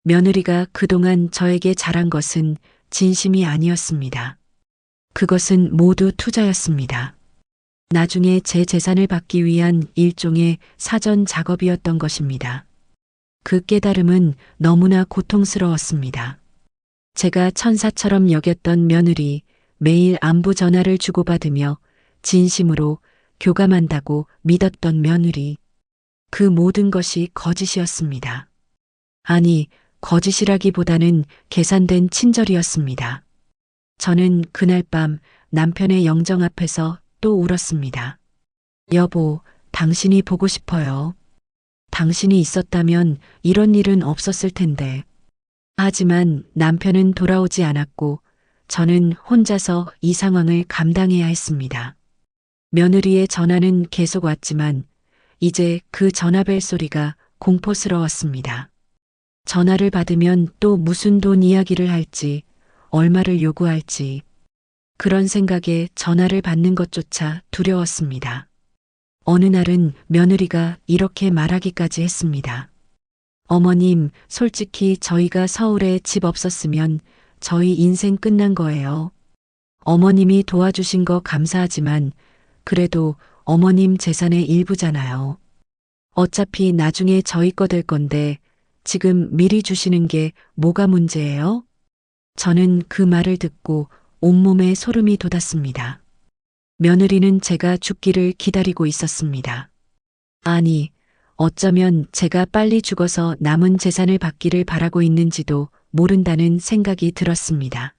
A: 며느리가 그동안 저에게 잘한 것은 진심이 아니었습니다. 그것은 모두 투자였습니다. 나중에 제 재산을 받기 위한 일종의 사전 작업이었던 것입니다. 그 깨달음은 너무나 고통스러웠습니다. 제가 천사처럼 여겼던 며느리, 매일 안부 전화를 주고받으며 진심으로 교감한다고 믿었던 며느리. 그 모든 것이 거짓이었습니다. 아니, 거짓이라기보다는 계산된 친절이었습니다. 저는 그날 밤 남편의 영정 앞에서 또 울었습니다. 여보, 당신이 보고 싶어요. 당신이 있었다면 이런 일은 없었을 텐데. 하지만 남편은 돌아오지 않았고 저는 혼자서 이 상황을 감당해야 했습니다. 며느리의 전화는 계속 왔지만 이제 그 전화벨 소리가 공포스러웠습니다. 전화를 받으면 또 무슨 돈 이야기를 할지, 얼마를 요구할지, 그런 생각에 전화를 받는 것조차 두려웠습니다. 어느 날은 며느리가 이렇게 말하기까지 했습니다. 어머님, 솔직히 저희가 서울에 집 없었으면 저희 인생 끝난 거예요. 어머님이 도와주신 거 감사하지만 그래도 어머님 재산의 일부잖아요. 어차피 나중에 저희 거 될 건데 지금 미리 주시는 게 뭐가 문제예요? 저는 그 말을 듣고 온몸에 소름이 돋았습니다. 며느리는 제가 죽기를 기다리고 있었습니다. 아니, 어쩌면 제가 빨리 죽어서 남은 재산을 받기를 바라고 있는지도 모른다는 생각이 들었습니다.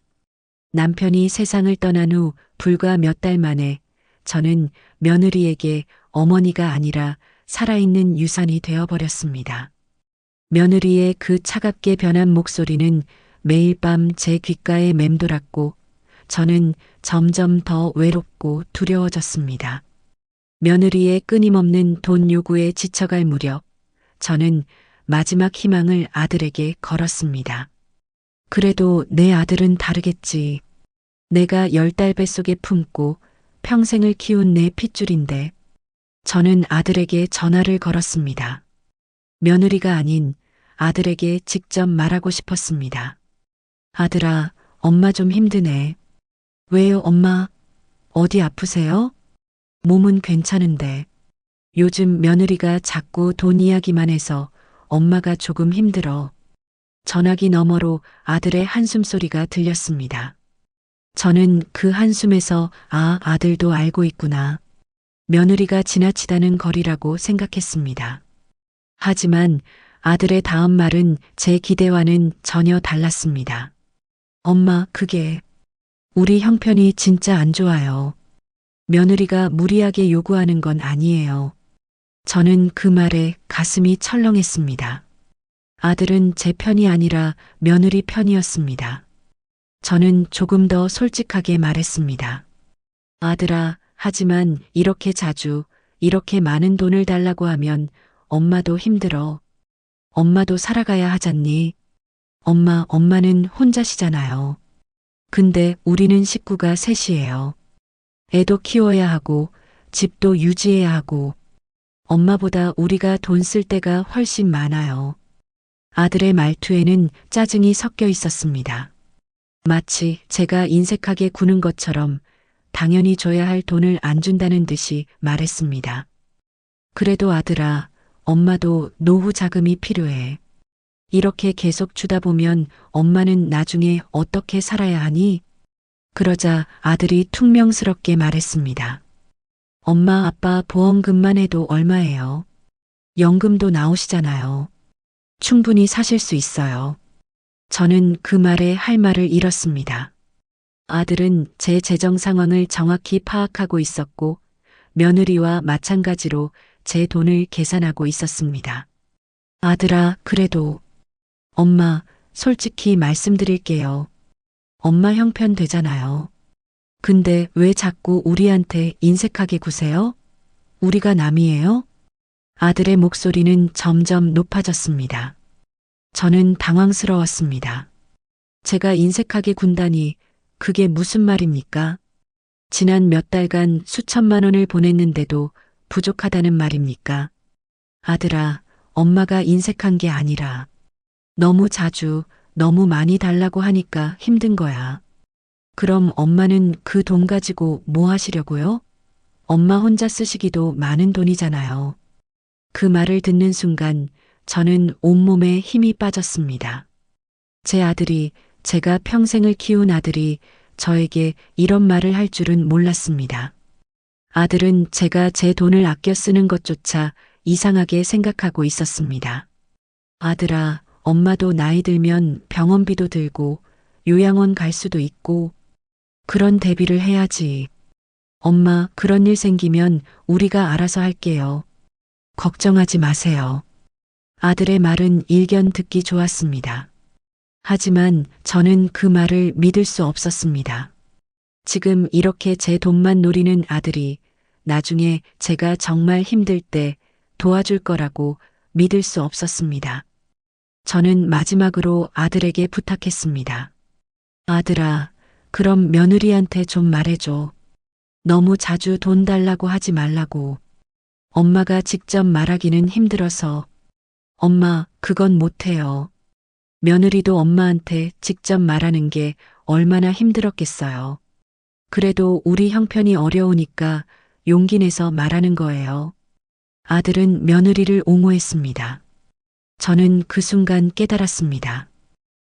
A: 남편이 세상을 떠난 후 불과 몇 달 만에 저는 며느리에게 어머니가 아니라 살아있는 유산이 되어버렸습니다. 며느리의 그 차갑게 변한 목소리는 매일 밤 제 귓가에 맴돌았고 저는 점점 더 외롭고 두려워졌습니다. 며느리의 끊임없는 돈 요구에 지쳐갈 무렵 저는 마지막 희망을 아들에게 걸었습니다. 그래도 내 아들은 다르겠지. 내가 10달 뱃속에 품고 평생을 키운 내 핏줄인데. 저는 아들에게 전화를 걸었습니다. 며느리가 아닌 아들에게 직접 말하고 싶었습니다. 아들아, 엄마 좀 힘드네. 왜요, 엄마? 어디 아프세요? 몸은 괜찮은데. 요즘 며느리가 자꾸 돈 이야기만 해서 엄마가 조금 힘들어. 전화기 너머로 아들의 한숨 소리가 들렸습니다. 저는 그 한숨에서 아들도 알고 있구나. 며느리가 지나치다는 거리라고 생각했습니다. 하지만 아들의 다음 말은 제 기대와는 전혀 달랐습니다. 엄마, 그게 우리 형편이 진짜 안 좋아요. 며느리가 무리하게 요구하는 건 아니에요. 저는 그 말에 가슴이 철렁했습니다. 아들은 제 편이 아니라 며느리 편이었습니다. 저는 조금 더 솔직하게 말했습니다. 아들아, 하지만 이렇게 자주, 이렇게 많은 돈을 달라고 하면 엄마도 힘들어. 엄마도 살아가야 하잖니. 엄마는 혼자시잖아요. 근데 우리는 식구가 셋이에요. 애도 키워야 하고, 집도 유지해야 하고, 엄마보다 우리가 돈 쓸 때가 훨씬 많아요. 아들의 말투에는 짜증이 섞여 있었습니다. 마치 제가 인색하게 구는 것처럼 당연히 줘야 할 돈을 안 준다는 듯이 말했습니다. 그래도 아들아, 엄마도 노후 자금이 필요해. 이렇게 계속 주다 보면 엄마는 나중에 어떻게 살아야 하니? 그러자 아들이 퉁명스럽게 말했습니다. 엄마, 아빠 보험금만 해도 얼마예요? 연금도 나오시잖아요. 충분히 사실 수 있어요. 저는 그 말에 할 말을 잃었습니다. 아들은 제 재정 상황을 정확히 파악하고 있었고 며느리와 마찬가지로 제 돈을 계산하고 있었습니다. 아들아, 그래도 엄마, 솔직히 말씀드릴게요. 엄마 형편 되잖아요. 근데 왜 자꾸 우리한테 인색하게 구세요? 우리가 남이에요? 아들의 목소리는 점점 높아졌습니다. 저는 당황스러웠습니다. 제가 인색하게 군다니 그게 무슨 말입니까? 지난 몇 달간 수천만 원을 보냈는데도 부족하다는 말입니까? 아들아, 엄마가 인색한 게 아니라 너무 자주, 너무 많이 달라고 하니까 힘든 거야. 그럼 엄마는 그 돈 가지고 뭐 하시려고요? 엄마 혼자 쓰시기도 많은 돈이잖아요. 그 말을 듣는 순간 저는 온몸에 힘이 빠졌습니다. 제 아들이, 제가 평생을 키운 아들이 저에게 이런 말을 할 줄은 몰랐습니다. 아들은 제가 제 돈을 아껴 쓰는 것조차 이상하게 생각하고 있었습니다. 아들아, 엄마도 나이 들면 병원비도 들고 요양원 갈 수도 있고 그런 대비를 해야지. 엄마, 그런 일 생기면 우리가 알아서 할게요. 걱정하지 마세요. 아들의 말은 일견 듣기 좋았습니다. 하지만 저는 그 말을 믿을 수 없었습니다. 지금 이렇게 제 돈만 노리는 아들이 나중에 제가 정말 힘들 때 도와줄 거라고 믿을 수 없었습니다. 저는 마지막으로 아들에게 부탁했습니다. 아들아, 그럼 며느리한테 좀 말해줘. 너무 자주 돈 달라고 하지 말라고. 엄마가 직접 말하기는 힘들어서. 엄마, 그건 못해요. 며느리도 엄마한테 직접 말하는 게 얼마나 힘들었겠어요. 그래도 우리 형편이 어려우니까 용기 내서 말하는 거예요. 아들은 며느리를 옹호했습니다. 저는 그 순간 깨달았습니다.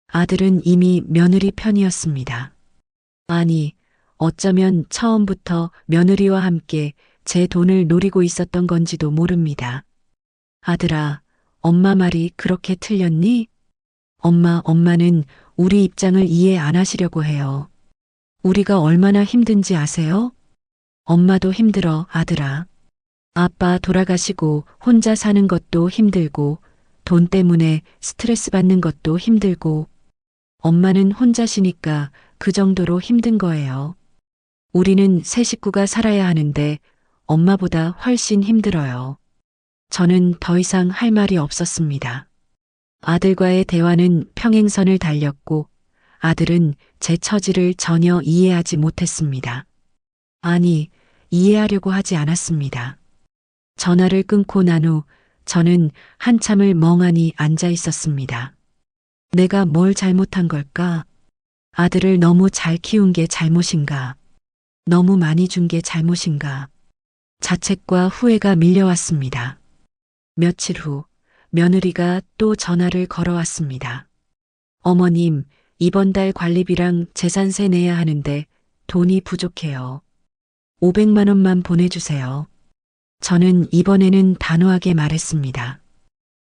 A: 아들은 이미 며느리 편이었습니다. 아니, 어쩌면 처음부터 며느리와 함께 제 돈을 노리고 있었던 건지도 모릅니다. 아들아, 엄마 말이 그렇게 틀렸니? 엄마는 우리 입장을 이해 안 하시려고 해요. 우리가 얼마나 힘든지 아세요? 엄마도 힘들어, 아들아. 아빠 돌아가시고 혼자 사는 것도 힘들고, 돈 때문에 스트레스 받는 것도 힘들고, 엄마는 혼자시니까 그 정도로 힘든 거예요. 우리는 세 식구가 살아야 하는데 엄마보다 훨씬 힘들어요. 저는 더 이상 할 말이 없었습니다. 아들과의 대화는 평행선을 달렸고 아들은 제 처지를 전혀 이해하지 못했습니다. 아니, 이해하려고 하지 않았습니다. 전화를 끊고 난 후 저는 한참을 멍하니 앉아 있었습니다. 내가 뭘 잘못한 걸까? 아들을 너무 잘 키운 게 잘못인가? 너무 많이 준 게 잘못인가? 자책과 후회가 밀려왔습니다. 며칠 후 며느리가 또 전화를 걸어왔습니다. 어머님, 이번 달 관리비랑 재산세 내야 하는데 돈이 부족해요. 500만 원만 보내주세요. 저는 이번에는 단호하게 말했습니다.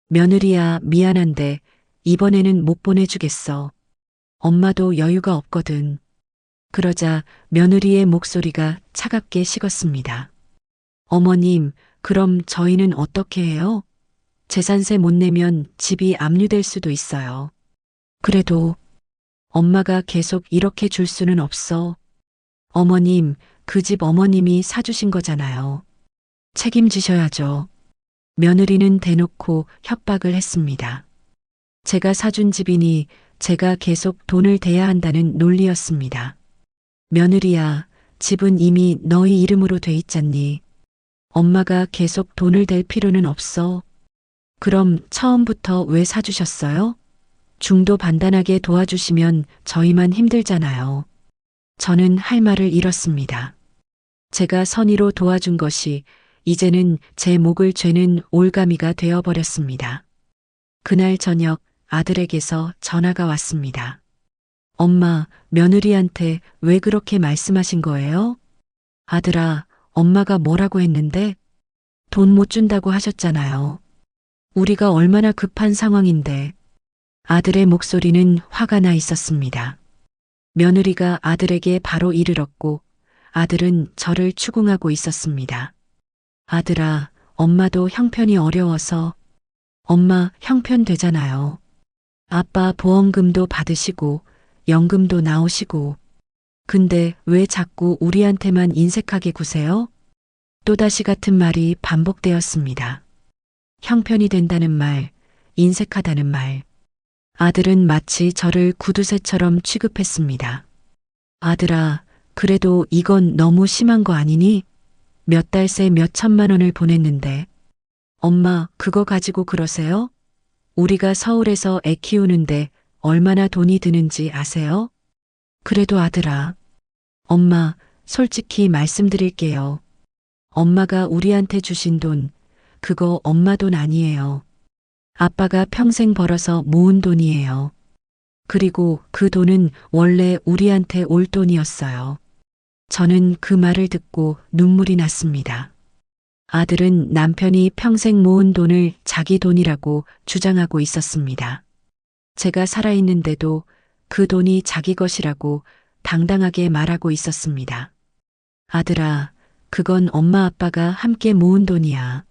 A: 며느리야, 미안한데 이번에는 못 보내주겠어. 엄마도 여유가 없거든. 그러자 며느리의 목소리가 차갑게 식었습니다. 어머님, 그럼 저희는 어떻게 해요? 재산세 못 내면 집이 압류될 수도 있어요. 그래도 엄마가 계속 이렇게 줄 수는 없어. 어머님, 그 집 어머님이 사주신 거잖아요. 책임지셔야죠. 며느리는 대놓고 협박을 했습니다. 제가 사준 집이니 제가 계속 돈을 대야 한다는 논리였습니다. 며느리야, 집은 이미 너희 이름으로 돼 있잖니. 엄마가 계속 돈을 댈 필요는 없어. 그럼 처음부터 왜 사주셨어요? 중도반단하게 도와주시면 저희만 힘들잖아요. 저는 할 말을 잃었습니다. 제가 선의로 도와준 것이 이제는 제 목을 죄는 올가미가 되어버렸습니다. 그날 저녁 아들에게서 전화가 왔습니다. 엄마, 며느리한테 왜 그렇게 말씀하신 거예요? 아들아, 엄마가 뭐라고 했는데? 돈 못 준다고 하셨잖아요. 우리가 얼마나 급한 상황인데. 아들의 목소리는 화가 나 있었습니다. 며느리가 아들에게 바로 이르렀고 아들은 저를 추궁하고 있었습니다. 아들아, 엄마도 형편이 어려워서. 엄마 형편 되잖아요. 아빠 보험금도 받으시고 연금도 나오시고. 근데 왜 자꾸 우리한테만 인색하게 구세요? 또다시 같은 말이 반복되었습니다. 형편이 된다는 말, 인색하다는 말. 아들은 마치 저를 구두쇠처럼 취급했습니다. 아들아, 그래도 이건 너무 심한 거 아니니? 몇 달 새 몇 천만 원을 보냈는데. 엄마, 그거 가지고 그러세요? 우리가 서울에서 애 키우는데 얼마나 돈이 드는지 아세요? 그래도 아들아, 엄마, 솔직히 말씀드릴게요. 엄마가 우리한테 주신 돈, 그거 엄마 돈 아니에요. 아빠가 평생 벌어서 모은 돈이에요. 그리고 그 돈은 원래 우리한테 올 돈이었어요. 저는 그 말을 듣고 눈물이 났습니다. 아들은 남편이 평생 모은 돈을 자기 돈이라고 주장하고 있었습니다. 제가 살아있는데도 그 돈이 자기 것이라고 당당하게 말하고 있었습니다. 아들아, 그건 엄마 아빠가 함께 모은 돈이야.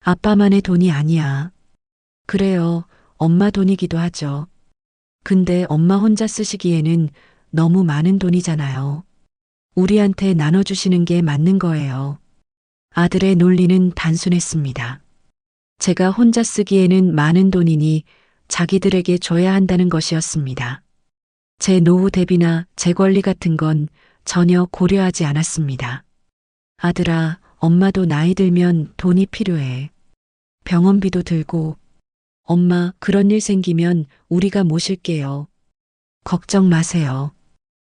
A: 아빠만의 돈이 아니야. 그래요, 엄마 돈이기도 하죠. 근데 엄마 혼자 쓰시기에는 너무 많은 돈이잖아요. 우리한테 나눠주시는 게 맞는 거예요. 아들의 논리는 단순했습니다. 제가 혼자 쓰기에는 많은 돈이니 자기들에게 줘야 한다는 것이었습니다. 제 노후 대비나 제 권리 같은 건 전혀 고려하지 않았습니다. 아들아, 엄마도 나이 들면 돈이 필요해. 병원비도 들고. 엄마, 그런 일 생기면 우리가 모실게요. 걱정 마세요.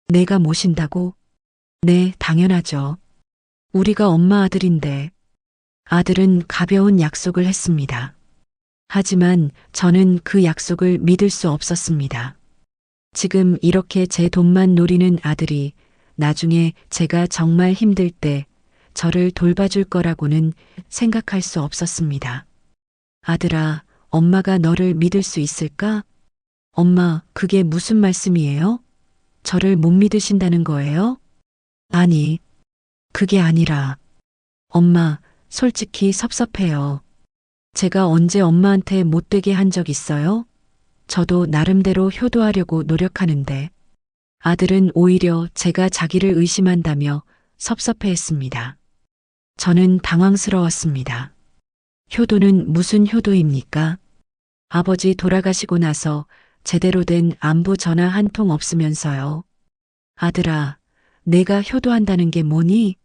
A: 내가 모신다고? 네, 당연하죠. 우리가 엄마 아들인데. 아들은 가벼운 약속을 했습니다. 하지만 저는 그 약속을 믿을 수 없었습니다. 지금 이렇게 제 돈만 노리는 아들이 나중에 제가 정말 힘들 때 저를 돌봐줄 거라고는 생각할 수 없었습니다. 아들아, 엄마가 너를 믿을 수 있을까? 엄마, 그게 무슨 말씀이에요? 저를 못 믿으신다는 거예요? 아니, 그게 아니라, 엄마, 솔직히 섭섭해요. 제가 언제 엄마한테 못되게 한 적 있어요? 저도 나름대로 효도하려고 노력하는데, 아들은 오히려 제가 자기를 의심한다며 섭섭해했습니다. 저는 당황스러웠습니다. 효도는 무슨 효도입니까? 아버지 돌아가시고 나서 제대로 된 안부 전화 한 통 없으면서요. 아들아, 내가 효도한다는 게 뭐니?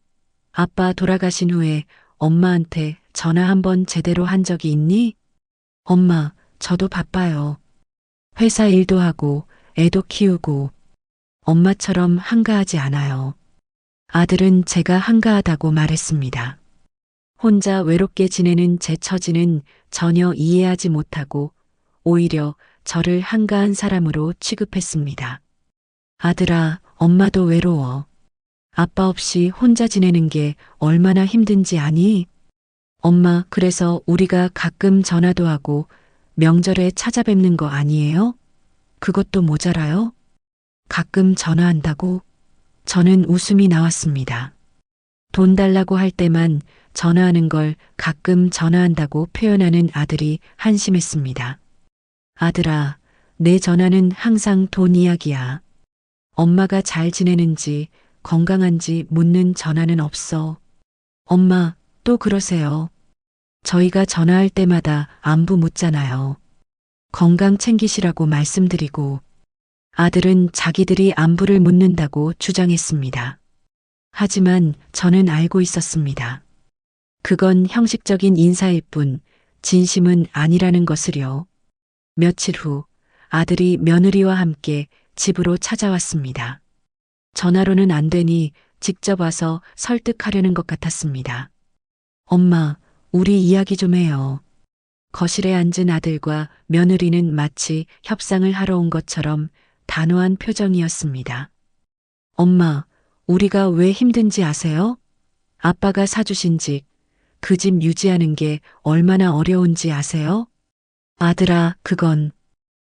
A: 아빠 돌아가신 후에 엄마한테 전화 한 번 제대로 한 적이 있니? 엄마, 저도 바빠요. 회사 일도 하고 애도 키우고 엄마처럼 한가하지 않아요. 아들은 제가 한가하다고 말했습니다. 혼자 외롭게 지내는 제 처지는 전혀 이해하지 못하고 오히려 저를 한가한 사람으로 취급했습니다. 아들아, 엄마도 외로워. 아빠 없이 혼자 지내는 게 얼마나 힘든지 아니? 엄마, 그래서 우리가 가끔 전화도 하고 명절에 찾아뵙는 거 아니에요? 그것도 모자라요? 가끔 전화한다고? 저는 웃음이 나왔습니다. 돈 달라고 할 때만 전화하는 걸 가끔 전화한다고 표현하는 아들이 한심했습니다. 아들아, 내 전화는 항상 돈 이야기야. 엄마가 잘 지내는지 건강한지 묻는 전화는 없어. 엄마, 또 그러세요. 저희가 전화할 때마다 안부 묻잖아요. 건강 챙기시라고 말씀드리고 아들은 자기들이 안부를 묻는다고 주장했습니다. 하지만 저는 알고 있었습니다. 그건 형식적인 인사일 뿐 진심은 아니라는 것을요. 며칠 후 아들이 며느리와 함께 집으로 찾아왔습니다. 전화로는 안 되니 직접 와서 설득하려는 것 같았습니다. 엄마, 우리 이야기 좀 해요. 거실에 앉은 아들과 며느리는 마치 협상을 하러 온 것처럼 단호한 표정이었습니다. 엄마, 우리가 왜 힘든지 아세요? 아빠가 사주신 집, 그 집 유지하는 게 얼마나 어려운지 아세요? 아들아, 그건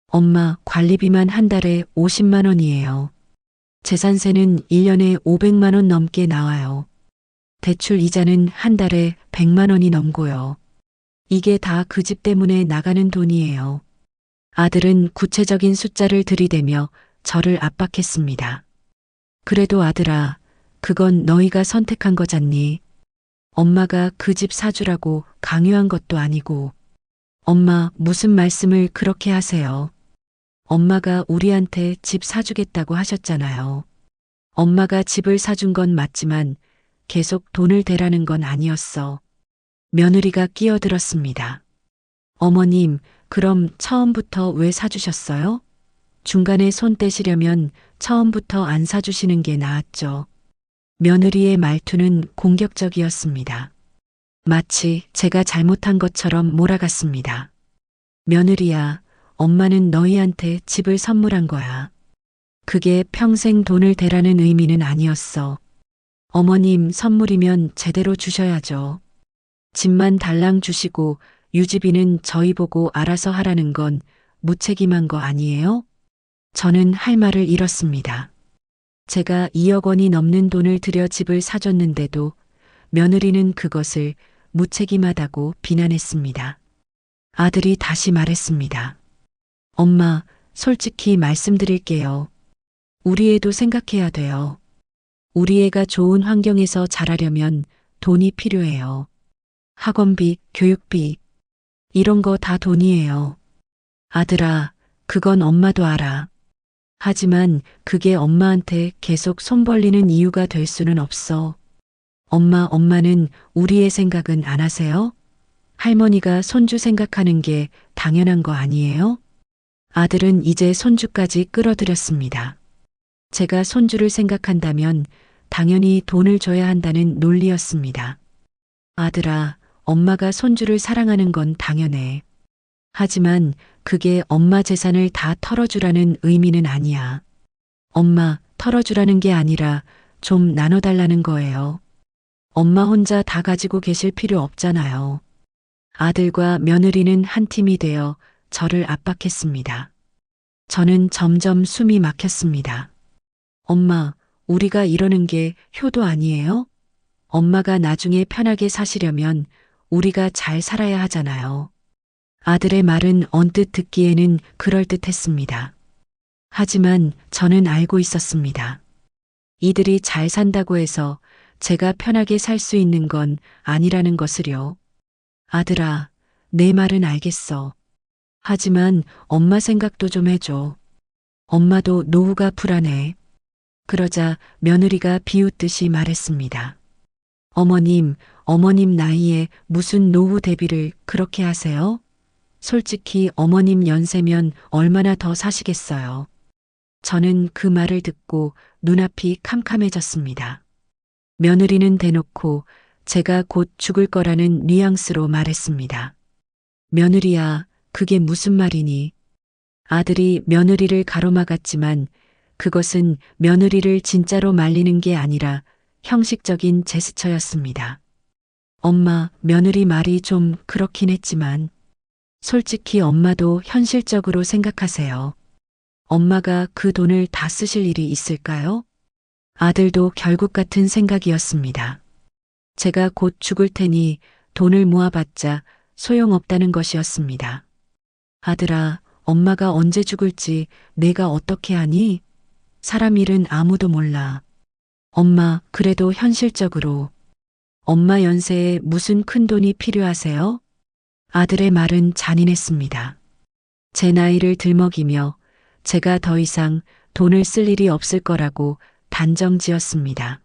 A: 엄마 관리비만 한 달에 50만 원이에요. 재산세는 1년에 500만 원 넘게 나와요. 대출 이자는 한 달에 100만 원이 넘고요. 이게 다 그 집 때문에 나가는 돈이에요. 아들은 구체적인 숫자를 들이대며 저를 압박했습니다. 그래도 아들아, 그건 너희가 선택한 거잖니. 엄마가 그 집 사주라고 강요한 것도 아니고. 엄마, 무슨 말씀을 그렇게 하세요? 엄마가 우리한테 집 사주겠다고 하셨잖아요. 엄마가 집을 사준 건 맞지만 계속 돈을 대라는 건 아니었어. 며느리가 끼어들었습니다. 어머님, 그럼 처음부터 왜 사주셨어요? 중간에 손 떼시려면 처음부터 안 사주시는 게 나았죠. 며느리의 말투는 공격적이었습니다. 마치 제가 잘못한 것처럼 몰아갔습니다. 며느리야, 엄마는 너희한테 집을 선물한 거야. 그게 평생 돈을 대라는 의미는 아니었어. 어머님 선물이면 제대로 주셔야죠. 집만 달랑 주시고 유지비는 저희 보고 알아서 하라는 건 무책임한 거 아니에요? 저는 할 말을 잃었습니다. 제가 2억 원이 넘는 돈을 들여 집을 사줬는데도 며느리는 그것을 무책임하다고 비난했습니다. 아들이 다시 말했습니다. 엄마, 솔직히 말씀드릴게요. 우리 애도 생각해야 돼요. 우리 애가 좋은 환경에서 자라려면 돈이 필요해요. 학원비, 교육비, 이런 거 다 돈이에요. 아들아, 그건 엄마도 알아. 하지만 그게 엄마한테 계속 손 벌리는 이유가 될 수는 없어. 엄마는 우리의 생각은 안 하세요? 할머니가 손주 생각하는 게 당연한 거 아니에요? 아들은 이제 손주까지 끌어들였습니다. 제가 손주를 생각한다면 당연히 돈을 줘야 한다는 논리였습니다. 아들아, 엄마가 손주를 사랑하는 건 당연해. 하지만 그게 엄마 재산을 다 털어주라는 의미는 아니야. 엄마, 털어주라는 게 아니라 좀 나눠달라는 거예요. 엄마 혼자 다 가지고 계실 필요 없잖아요. 아들과 며느리는 한 팀이 되어 저를 압박했습니다. 저는 점점 숨이 막혔습니다. 엄마, 우리가 이러는 게 효도 아니에요? 엄마가 나중에 편하게 사시려면 우리가 잘 살아야 하잖아요. 아들의 말은 언뜻 듣기에는 그럴듯했습니다. 하지만 저는 알고 있었습니다. 이들이 잘 산다고 해서 제가 편하게 살 수 있는 건 아니라는 것을요. 아들아, 내 말은 알겠어. 하지만 엄마 생각도 좀 해줘. 엄마도 노후가 불안해. 그러자 며느리가 비웃듯이 말했습니다. 어머님 나이에 무슨 노후 대비를 그렇게 하세요? 솔직히 어머님 연세면 얼마나 더 사시겠어요. 저는 그 말을 듣고 눈앞이 캄캄해졌습니다. 며느리는 대놓고 제가 곧 죽을 거라는 뉘앙스로 말했습니다. 며느리야, 그게 무슨 말이니? 아들이 며느리를 가로막았지만 그것은 며느리를 진짜로 말리는 게 아니라 형식적인 제스처였습니다. 엄마, 며느리 말이 좀 그렇긴 했지만 솔직히 엄마도 현실적으로 생각하세요. 엄마가 그 돈을 다 쓰실 일이 있을까요? 아들도 결국 같은 생각이었습니다. 제가 곧 죽을 테니 돈을 모아봤자 소용없다는 것이었습니다. 아들아, 엄마가 언제 죽을지 내가 어떻게 아니? 사람 일은 아무도 몰라. 엄마, 그래도 현실적으로. 엄마 연세에 무슨 큰 돈이 필요하세요? 아들의 말은 잔인했습니다. 제 나이를 들먹이며 제가 더 이상 돈을 쓸 일이 없을 거라고 단정 지었습니다.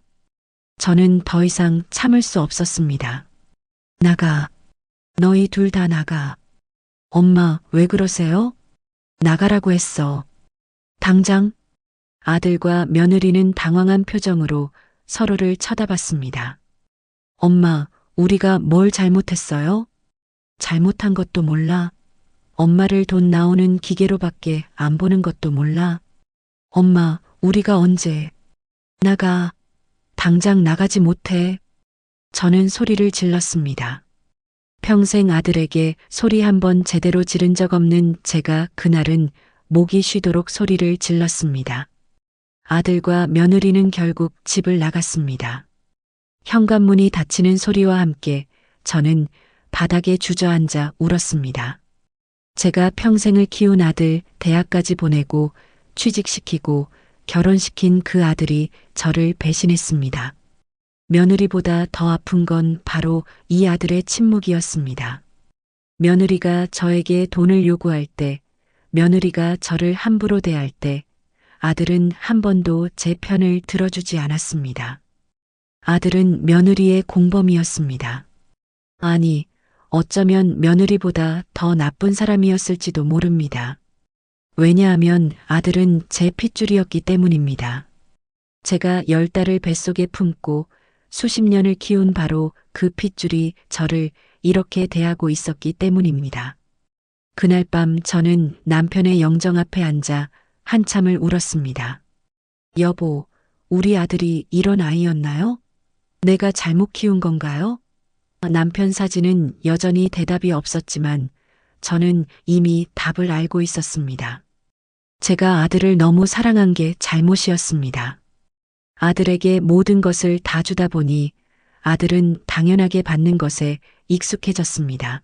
A: 저는 더 이상 참을 수 없었습니다. 나가. 너희 둘 다 나가. 엄마, 왜 그러세요? 나가라고 했어. 당장. 아들과 며느리는 당황한 표정으로 서로를 쳐다봤습니다. 엄마, 우리가 뭘 잘못했어요? 잘못한 것도 몰라. 엄마를 돈 나오는 기계로밖에 안 보는 것도 몰라. 엄마, 우리가 언제? 나가. 당장 나가지 못해. 저는 소리를 질렀습니다. 평생 아들에게 소리 한번 제대로 지른 적 없는 제가 그날은 목이 쉬도록 소리를 질렀습니다. 아들과 며느리는 결국 집을 나갔습니다. 현관문이 닫히는 소리와 함께 저는 바닥에 주저앉아 울었습니다. 제가 평생을 키운 아들 대학까지 보내고 취직시키고 결혼시킨 그 아들이 저를 배신했습니다. 며느리보다 더 아픈 건 바로 이 아들의 침묵이었습니다. 며느리가 저에게 돈을 요구할 때, 며느리가 저를 함부로 대할 때, 아들은 한 번도 제 편을 들어주지 않았습니다. 아들은 며느리의 공범이었습니다. 아니, 어쩌면 며느리보다 더 나쁜 사람이었을지도 모릅니다. 왜냐하면 아들은 제 핏줄이었기 때문입니다. 제가 10달을 뱃속에 품고 수십 년을 키운 바로 그 핏줄이 저를 이렇게 대하고 있었기 때문입니다. 그날 밤 저는 남편의 영정 앞에 앉아 한참을 울었습니다. 여보, 우리 아들이 이런 아이였나요? 내가 잘못 키운 건가요? 남편 사진은 여전히 대답이 없었지만 저는 이미 답을 알고 있었습니다. 제가 아들을 너무 사랑한 게 잘못이었습니다. 아들에게 모든 것을 다 주다 보니 아들은 당연하게 받는 것에 익숙해졌습니다.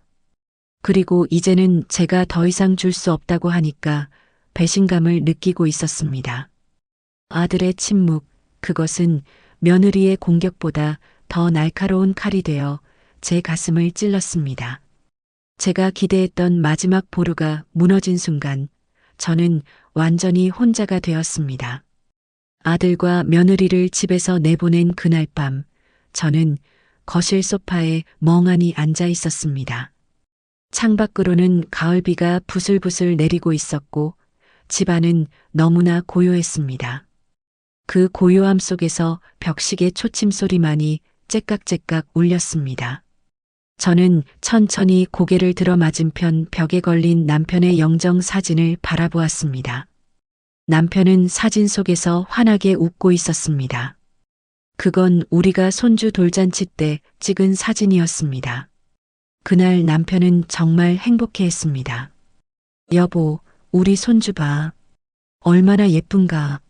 A: 그리고 이제는 제가 더 이상 줄 수 없다고 하니까 배신감을 느끼고 있었습니다. 아들의 침묵, 그것은 며느리의 공격보다 더 날카로운 칼이 되어 제 가슴을 찔렀습니다. 제가 기대했던 마지막 보루가 무너진 순간 저는 완전히 혼자가 되었습니다. 아들과 며느리를 집에서 내보낸 그날 밤 저는 거실 소파에 멍하니 앉아 있었습니다. 창밖으로는 가을비가 부슬부슬 내리고 있었고 집안은 너무나 고요했습니다. 그 고요함 속에서 벽시계 초침 소리만이 째깍째깍 울렸습니다. 저는 천천히 고개를 들어 맞은편 벽에 걸린 남편의 영정 사진을 바라보았습니다. 남편은 사진 속에서 환하게 웃고 있었습니다. 그건 우리가 손주 돌잔치 때 찍은 사진이었습니다. 그날 남편은 정말 행복해했습니다. 여보, 우리 손주 봐. 얼마나 예쁜가.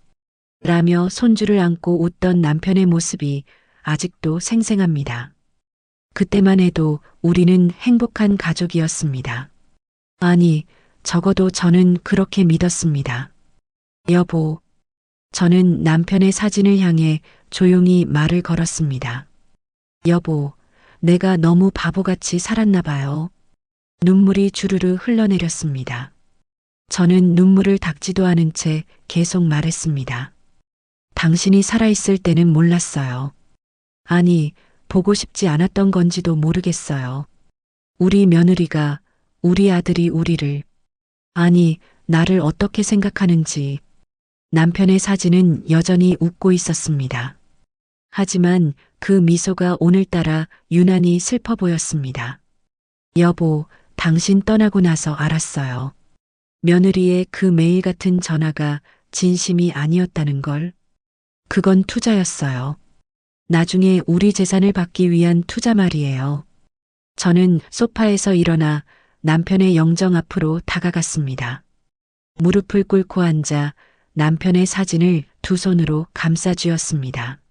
A: 라며 손주를 안고 웃던 남편의 모습이 아직도 생생합니다. 그때만 해도 우리는 행복한 가족이었습니다. 아니, 적어도 저는 그렇게 믿었습니다. 여보, 저는 남편의 사진을 향해 조용히 말을 걸었습니다. 여보, 내가 너무 바보같이 살았나 봐요. 눈물이 주르르 흘러내렸습니다. 저는 눈물을 닦지도 않은 채 계속 말했습니다. 당신이 살아있을 때는 몰랐어요. 아니, 보고 싶지 않았던 건지도 모르겠어요. 우리 며느리가, 우리 아들이 우리를, 아니, 나를 어떻게 생각하는지. 남편의 사진은 여전히 웃고 있었습니다. 하지만 그 미소가 오늘따라 유난히 슬퍼 보였습니다. 여보, 당신 떠나고 나서 알았어요. 며느리의 그 매일 같은 전화가 진심이 아니었다는 걸. 그건 투자였어요. 나중에 우리 재산을 받기 위한 투자 말이에요. 저는 소파에서 일어나 남편의 영정 앞으로 다가갔습니다. 무릎을 꿇고 앉아 남편의 사진을 두 손으로 감싸쥐었습니다.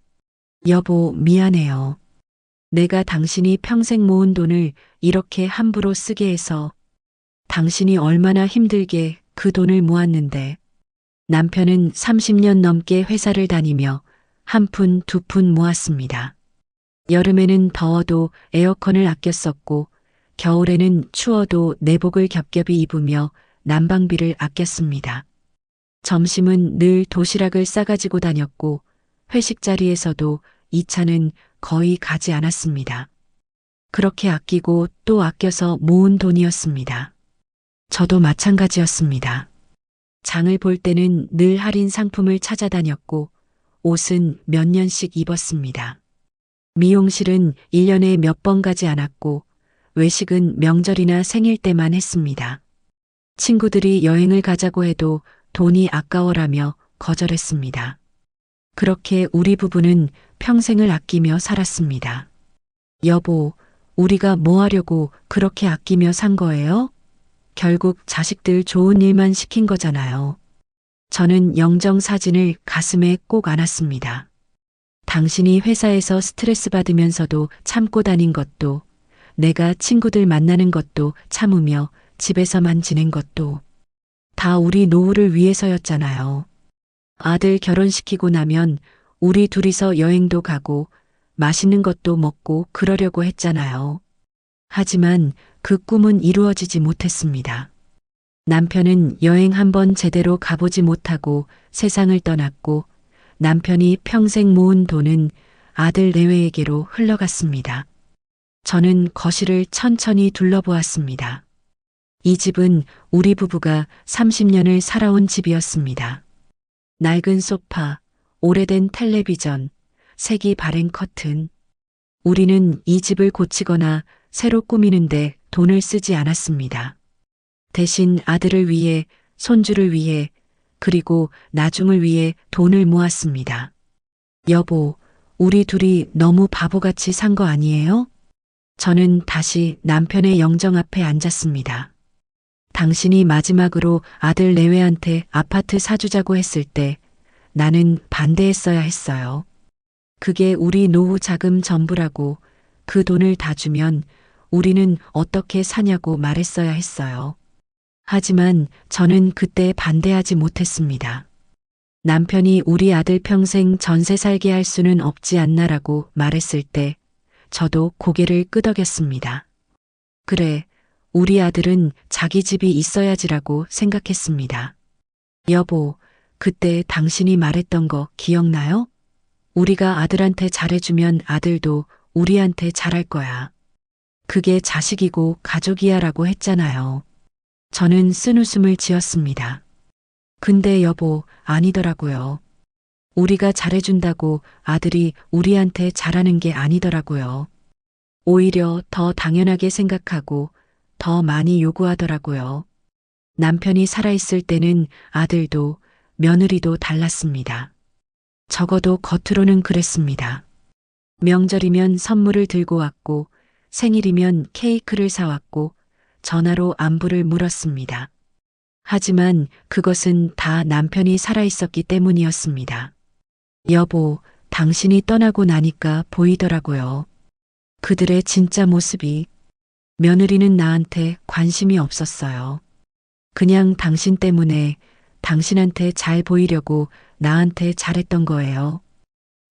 A: 여보, 미안해요. 내가 당신이 평생 모은 돈을 이렇게 함부로 쓰게 해서 당신이 얼마나 힘들게 그 돈을 모았는데 남편은 30년 넘게 회사를 다니며 한 푼, 두 푼 모았습니다. 여름에는 더워도 에어컨을 아껴 썼고 겨울에는 추워도 내복을 겹겹이 입으며 난방비를 아꼈습니다. 점심은 늘 도시락을 싸가지고 다녔고 회식 자리에서도 2차는 거의 가지 않았습니다. 그렇게 아끼고 또 아껴서 모은 돈이었습니다. 저도 마찬가지였습니다. 장을 볼 때는 늘 할인 상품을 찾아다녔고 옷은 몇 년씩 입었습니다. 미용실은 1년에 몇 번 가지 않았고 외식은 명절이나 생일 때만 했습니다. 친구들이 여행을 가자고 해도 돈이 아까워라며 거절했습니다. 그렇게 우리 부부는 평생을 아끼며 살았습니다. 여보, 우리가 뭐 하려고 그렇게 아끼며 산 거예요? 결국 자식들 좋은 일만 시킨 거잖아요. 저는 영정 사진을 가슴에 꼭 안았습니다. 당신이 회사에서 스트레스 받으면서도 참고 다닌 것도, 내가 친구들 만나는 것도 참으며 집에서만 지낸 것도 다 우리 노후를 위해서였잖아요. 아들 결혼시키고 나면 우리 둘이서 여행도 가고 맛있는 것도 먹고 그러려고 했잖아요. 하지만 그 꿈은 이루어지지 못했습니다. 남편은 여행 한번 제대로 가보지 못하고 세상을 떠났고 남편이 평생 모은 돈은 아들 내외에게로 흘러갔습니다. 저는 거실을 천천히 둘러보았습니다. 이 집은 우리 부부가 30년을 살아온 집이었습니다. 낡은 소파, 오래된 텔레비전, 색이 바랜 커튼. 우리는 이 집을 고치거나 새로 꾸미는데 돈을 쓰지 않았습니다. 대신 아들을 위해, 손주를 위해, 그리고 나중을 위해 돈을 모았습니다. 여보, 우리 둘이 너무 바보같이 산 거 아니에요? 저는 다시 남편의 영정 앞에 앉았습니다. 당신이 마지막으로 아들 내외한테 아파트 사주자고 했을 때 나는 반대했어야 했어요. 그게 우리 노후 자금 전부라고, 그 돈을 다 주면 우리는 어떻게 사냐고 말했어야 했어요. 하지만 저는 그때 반대하지 못했습니다. 남편이 우리 아들 평생 전세 살게 할 수는 없지 않나라고 말했을 때 저도 고개를 끄덕였습니다. 그래, 우리 아들은 자기 집이 있어야지라고 생각했습니다. 여보, 그때 당신이 말했던 거 기억나요? 우리가 아들한테 잘해주면 아들도 우리한테 잘할 거야. 그게 자식이고 가족이야 라고 했잖아요. 저는 쓴웃음을 지었습니다. 근데 여보, 아니더라고요. 우리가 잘해준다고 아들이 우리한테 잘하는 게 아니더라고요. 오히려 더 당연하게 생각하고 더 많이 요구하더라고요. 남편이 살아있을 때는 아들도 며느리도 달랐습니다. 적어도 겉으로는 그랬습니다. 명절이면 선물을 들고 왔고 생일이면 케이크를 사왔고 전화로 안부를 물었습니다. 하지만 그것은 다 남편이 살아있었기 때문이었습니다. 여보, 당신이 떠나고 나니까 보이더라고요. 그들의 진짜 모습이. 며느리는 나한테 관심이 없었어요. 그냥 당신 때문에 당신한테 잘 보이려고 나한테 잘했던 거예요.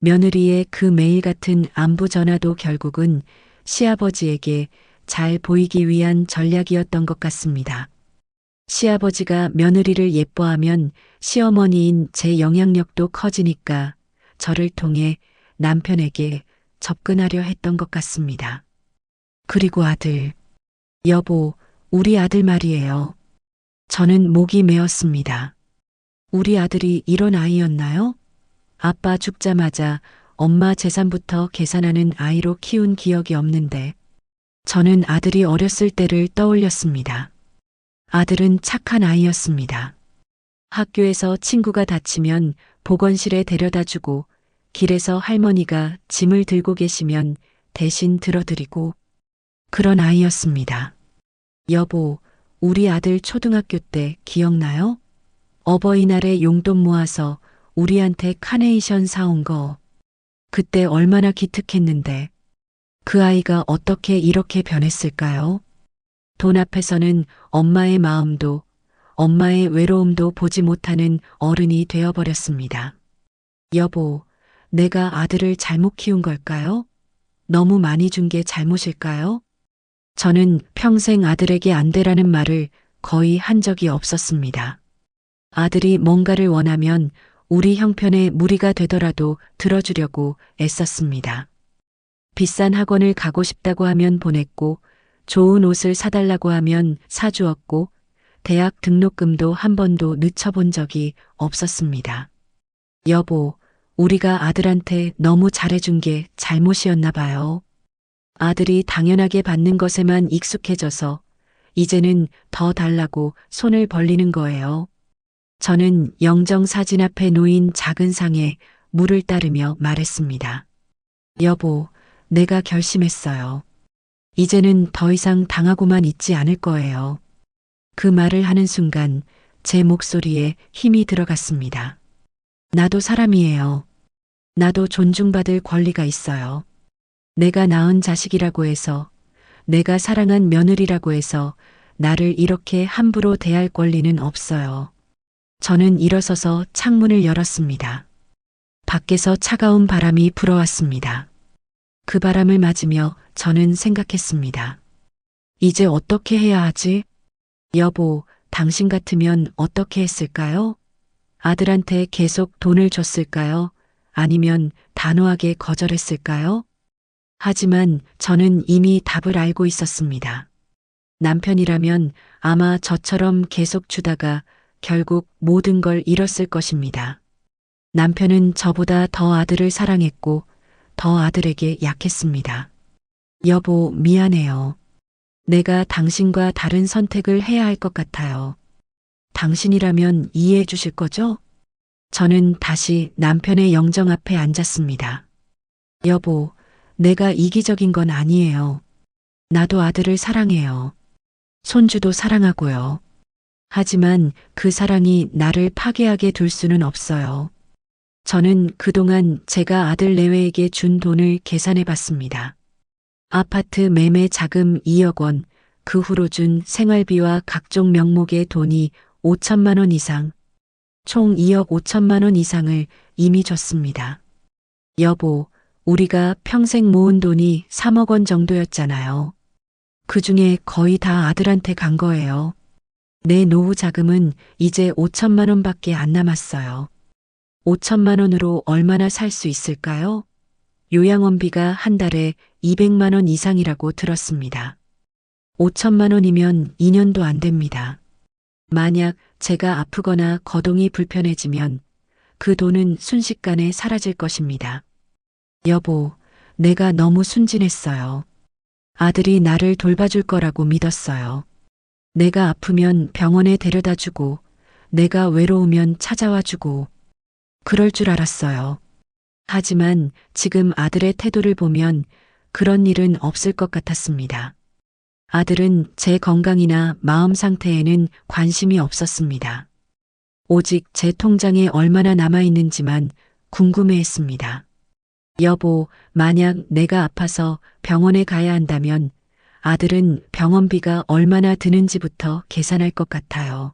A: 며느리의 그 매일 같은 안부 전화도 결국은 시아버지에게 잘 보이기 위한 전략이었던 것 같습니다. 시아버지가 며느리를 예뻐하면 시어머니인 제 영향력도 커지니까 저를 통해 남편에게 접근하려 했던 것 같습니다. 그리고 아들. 여보, 우리 아들 말이에요. 저는 목이 메었습니다. 우리 아들이 이런 아이였나요? 아빠 죽자마자 엄마 재산부터 계산하는 아이로 키운 기억이 없는데 저는 아들이 어렸을 때를 떠올렸습니다. 아들은 착한 아이였습니다. 학교에서 친구가 다치면 보건실에 데려다 주고 길에서 할머니가 짐을 들고 계시면 대신 들어드리고 그런 아이였습니다. 여보, 우리 아들 초등학교 때 기억나요? 어버이날에 용돈 모아서 우리한테 카네이션 사온 거. 그때 얼마나 기특했는데 그 아이가 어떻게 이렇게 변했을까요? 돈 앞에서는 엄마의 마음도 엄마의 외로움도 보지 못하는 어른이 되어버렸습니다. 여보, 내가 아들을 잘못 키운 걸까요? 너무 많이 준 게 잘못일까요? 저는 평생 아들에게 안 되라는 말을 거의 한 적이 없었습니다. 아들이 뭔가를 원하면 우리 형편에 무리가 되더라도 들어주려고 애썼습니다. 비싼 학원을 가고 싶다고 하면 보냈고 좋은 옷을 사달라고 하면 사주었고 대학 등록금도 한 번도 늦춰본 적이 없었습니다. 여보, 우리가 아들한테 너무 잘해준 게 잘못이었나 봐요. 아들이 당연하게 받는 것에만 익숙해져서 이제는 더 달라고 손을 벌리는 거예요. 저는 영정 사진 앞에 놓인 작은 상에 물을 따르며 말했습니다. 여보, 내가 결심했어요. 이제는 더 이상 당하고만 있지 않을 거예요. 그 말을 하는 순간 제 목소리에 힘이 들어갔습니다. 나도 사람이에요. 나도 존중받을 권리가 있어요. 내가 낳은 자식이라고 해서, 내가 사랑한 며느리라고 해서 나를 이렇게 함부로 대할 권리는 없어요. 저는 일어서서 창문을 열었습니다. 밖에서 차가운 바람이 불어왔습니다. 그 바람을 맞으며 저는 생각했습니다. 이제 어떻게 해야 하지? 여보, 당신 같으면 어떻게 했을까요? 아들한테 계속 돈을 줬을까요? 아니면 단호하게 거절했을까요? 하지만 저는 이미 답을 알고 있었습니다. 남편이라면 아마 저처럼 계속 주다가 결국 모든 걸 잃었을 것입니다. 남편은 저보다 더 아들을 사랑했고 더 아들에게 약했습니다. 여보, 미안해요. 내가 당신과 다른 선택을 해야 할 것 같아요. 당신이라면 이해해 주실 거죠? 저는 다시 남편의 영정 앞에 앉았습니다. 여보, 내가 이기적인 건 아니에요. 나도 아들을 사랑해요. 손주도 사랑하고요. 하지만 그 사랑이 나를 파괴하게 둘 수는 없어요. 저는 그동안 제가 아들 내외에게 준 돈을 계산해 봤습니다. 아파트 매매 자금 2억 원, 그 후로 준 생활비와 각종 명목의 돈이 5천만 원 이상, 총 2억 5천만 원 이상을 이미 줬습니다. 여보, 우리가 평생 모은 돈이 3억 원 정도였잖아요. 그 중에 거의 다 아들한테 간 거예요. 내 노후 자금은 이제 5천만 원밖에 안 남았어요. 5천만 원으로 얼마나 살 수 있을까요? 요양원비가 한 달에 200만 원 이상이라고 들었습니다. 5천만 원이면 2년도 안 됩니다. 만약 제가 아프거나 거동이 불편해지면 그 돈은 순식간에 사라질 것입니다. 여보, 내가 너무 순진했어요. 아들이 나를 돌봐줄 거라고 믿었어요. 내가 아프면 병원에 데려다 주고, 내가 외로우면 찾아와 주고, 그럴 줄 알았어요. 하지만 지금 아들의 태도를 보면 그런 일은 없을 것 같았습니다. 아들은 제 건강이나 마음 상태에는 관심이 없었습니다. 오직 제 통장에 얼마나 남아있는지만 궁금해했습니다. 여보, 만약 내가 아파서 병원에 가야 한다면 아들은 병원비가 얼마나 드는지부터 계산할 것 같아요.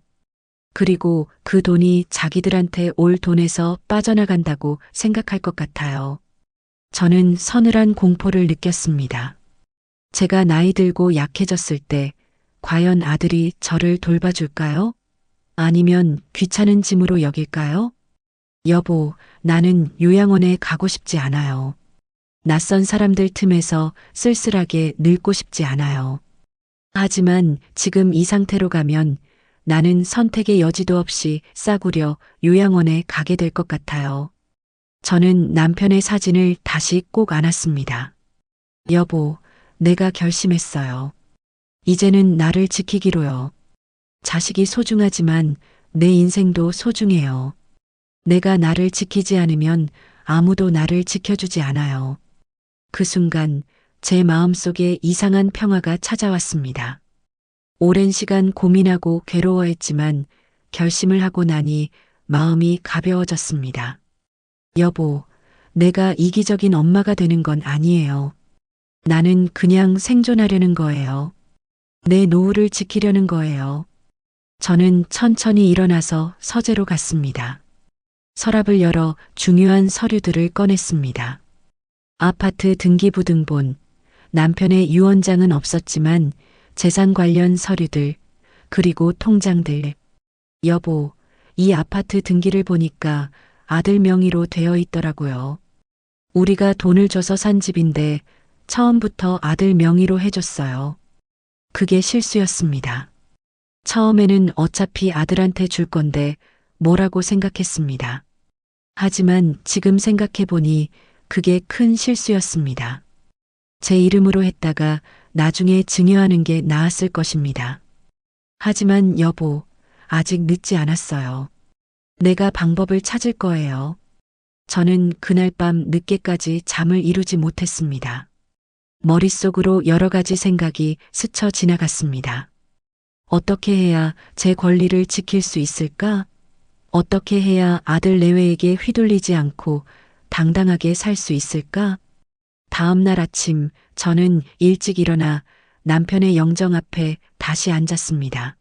A: 그리고 그 돈이 자기들한테 올 돈에서 빠져나간다고 생각할 것 같아요. 저는 서늘한 공포를 느꼈습니다. 제가 나이 들고 약해졌을 때 과연 아들이 저를 돌봐줄까요? 아니면 귀찮은 짐으로 여길까요? 여보, 나는 요양원에 가고 싶지 않아요. 낯선 사람들 틈에서 쓸쓸하게 늙고 싶지 않아요. 하지만 지금 이 상태로 가면 나는 선택의 여지도 없이 싸구려 요양원에 가게 될 것 같아요. 저는 남편의 사진을 다시 꼭 안았습니다. 여보, 내가 결심했어요. 이제는 나를 지키기로요. 자식이 소중하지만 내 인생도 소중해요. 내가 나를 지키지 않으면 아무도 나를 지켜주지 않아요. 그 순간 제 마음속에 이상한 평화가 찾아왔습니다. 오랜 시간 고민하고 괴로워했지만 결심을 하고 나니 마음이 가벼워졌습니다. 여보, 내가 이기적인 엄마가 되는 건 아니에요. 나는 그냥 생존하려는 거예요. 내 노후를 지키려는 거예요. 저는 천천히 일어나서 서재로 갔습니다. 서랍을 열어 중요한 서류들을 꺼냈습니다. 아파트 등기부등본, 남편의 유언장은 없었지만 재산 관련 서류들, 그리고 통장들. 여보, 이 아파트 등기를 보니까 아들 명의로 되어 있더라고요. 우리가 돈을 줘서 산 집인데 처음부터 아들 명의로 해줬어요. 그게 실수였습니다. 처음에는 어차피 아들한테 줄 건데 뭐라고 생각했습니다. 하지만 지금 생각해보니 그게 큰 실수였습니다. 제 이름으로 했다가 나중에 증여하는 게 나았을 것입니다. 하지만 여보, 아직 늦지 않았어요. 내가 방법을 찾을 거예요. 저는 그날 밤 늦게까지 잠을 이루지 못했습니다. 머릿속으로 여러 가지 생각이 스쳐 지나갔습니다. 어떻게 해야 제 권리를 지킬 수 있을까? 어떻게 해야 아들 내외에게 휘둘리지 않고 당당하게 살 수 있을까? 다음 날 아침 저는 일찍 일어나 남편의 영정 앞에 다시 앉았습니다.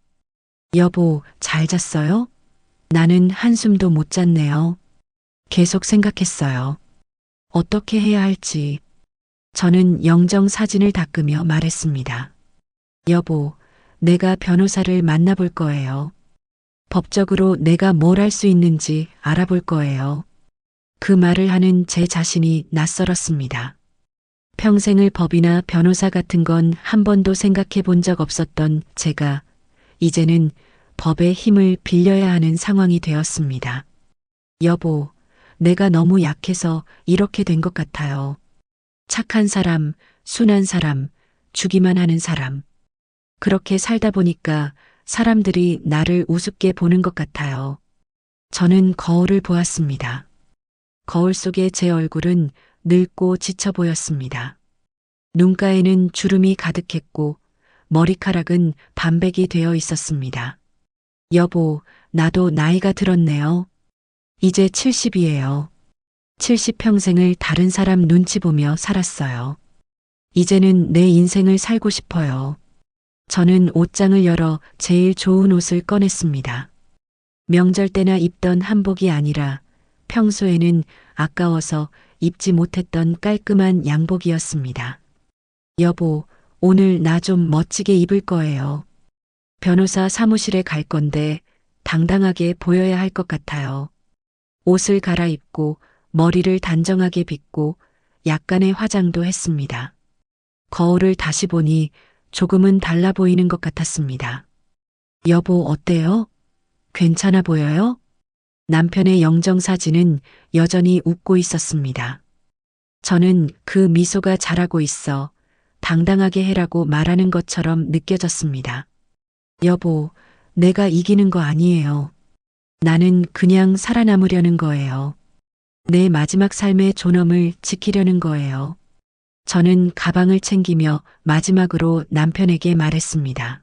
A: 여보, 잘 잤어요? 나는 한숨도 못 잤네요. 계속 생각했어요. 어떻게 해야 할지. 저는 영정 사진을 닦으며 말했습니다. 여보, 내가 변호사를 만나볼 거예요. 법적으로 내가 뭘 할 수 있는지 알아볼 거예요. 그 말을 하는 제 자신이 낯설었습니다. 평생을 법이나 변호사 같은 건 한 번도 생각해 본 적 없었던 제가 이제는 법의 힘을 빌려야 하는 상황이 되었습니다. 여보, 내가 너무 약해서 이렇게 된 것 같아요. 착한 사람, 순한 사람, 주기만 하는 사람. 그렇게 살다 보니까 사람들이 나를 우습게 보는 것 같아요. 저는 거울을 보았습니다. 거울 속의 제 얼굴은 늙고 지쳐 보였습니다. 눈가에는 주름이 가득했고 머리카락은 반백이 되어 있었습니다. 여보, 나도 나이가 들었네요. 이제 70이에요. 70평생을 다른 사람 눈치 보며 살았어요. 이제는 내 인생을 살고 싶어요. 저는 옷장을 열어 제일 좋은 옷을 꺼냈습니다. 명절 때나 입던 한복이 아니라 평소에는 아까워서 입지 못했던 깔끔한 양복이었습니다. 여보, 오늘 나 좀 멋지게 입을 거예요. 변호사 사무실에 갈 건데 당당하게 보여야 할 것 같아요. 옷을 갈아입고 머리를 단정하게 빗고 약간의 화장도 했습니다. 거울을 다시 보니 조금은 달라 보이는 것 같았습니다. 여보, 어때요? 괜찮아 보여요? 남편의 영정사진은 여전히 웃고 있었습니다. 저는 그 미소가 자라고 있어 당당하게 해라고 말하는 것처럼 느껴졌습니다. 여보, 내가 이기는 거 아니에요. 나는 그냥 살아남으려는 거예요. 내 마지막 삶의 존엄을 지키려는 거예요. 저는 가방을 챙기며 마지막으로 남편에게 말했습니다.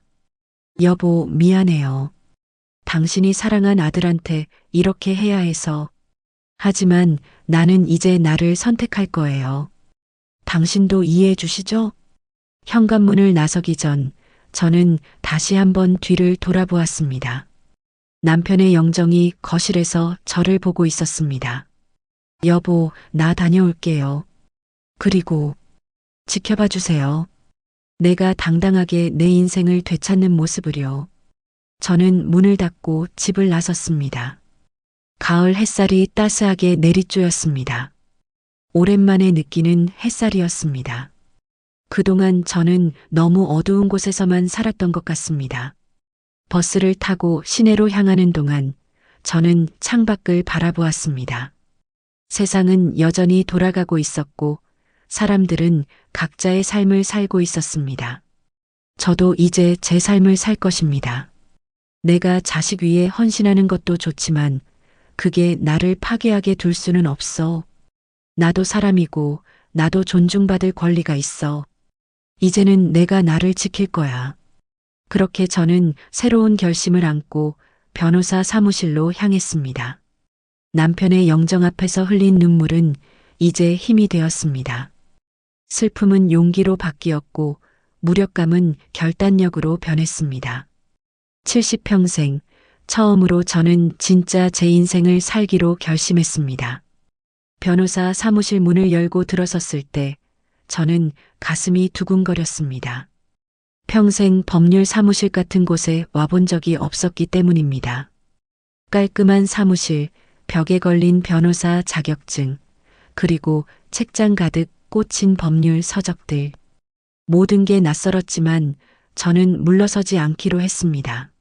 A: 여보, 미안해요. 당신이 사랑한 아들한테 이렇게 해야 해서. 하지만 나는 이제 나를 선택할 거예요. 당신도 이해해 주시죠? 현관문을 나서기 전 저는 다시 한번 뒤를 돌아보았습니다. 남편의 영정이 거실에서 저를 보고 있었습니다. 여보, 나 다녀올게요. 그리고 지켜봐 주세요. 내가 당당하게 내 인생을 되찾는 모습을요. 저는 문을 닫고 집을 나섰습니다. 가을 햇살이 따스하게 내리쬐었습니다. 오랜만에 느끼는 햇살이었습니다. 그동안 저는 너무 어두운 곳에서만 살았던 것 같습니다. 버스를 타고 시내로 향하는 동안 저는 창밖을 바라보았습니다. 세상은 여전히 돌아가고 있었고 사람들은 각자의 삶을 살고 있었습니다. 저도 이제 제 삶을 살 것입니다. 내가 자식 위해 헌신하는 것도 좋지만 그게 나를 파괴하게 둘 수는 없어. 나도 사람이고 나도 존중받을 권리가 있어. 이제는 내가 나를 지킬 거야. 그렇게 저는 새로운 결심을 안고 변호사 사무실로 향했습니다. 남편의 영정 앞에서 흘린 눈물은 이제 힘이 되었습니다. 슬픔은 용기로 바뀌었고 무력감은 결단력으로 변했습니다. 70평생 처음으로 저는 진짜 제 인생을 살기로 결심했습니다. 변호사 사무실 문을 열고 들어섰을 때 저는 가슴이 두근거렸습니다. 평생 법률 사무실 같은 곳에 와본 적이 없었기 때문입니다. 깔끔한 사무실, 벽에 걸린 변호사 자격증, 그리고 책장 가득 꽂힌 법률 서적들. 모든 게 낯설었지만 저는 물러서지 않기로 했습니다.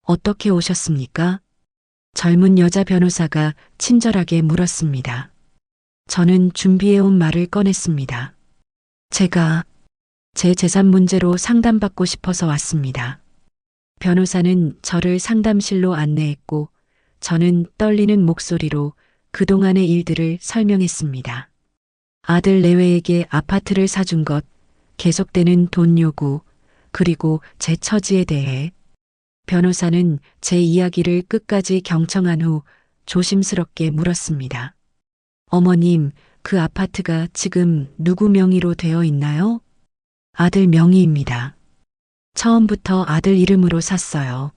A: 어떻게 오셨습니까? 젊은 여자 변호사가 친절하게 물었습니다. 저는 준비해온 말을 꺼냈습니다. 제가 제 재산 문제로 상담받고 싶어서 왔습니다. 변호사는 저를 상담실로 안내했고 저는 떨리는 목소리로 그동안의 일들을 설명했습니다. 아들 내외에게 아파트를 사준 것, 계속되는 돈 요구, 그리고 제 처지에 대해. 변호사는 제 이야기를 끝까지 경청한 후 조심스럽게 물었습니다. 어머님, 그 아파트가 지금 누구 명의로 되어 있나요? 아들 명의입니다. 처음부터 아들 이름으로 샀어요.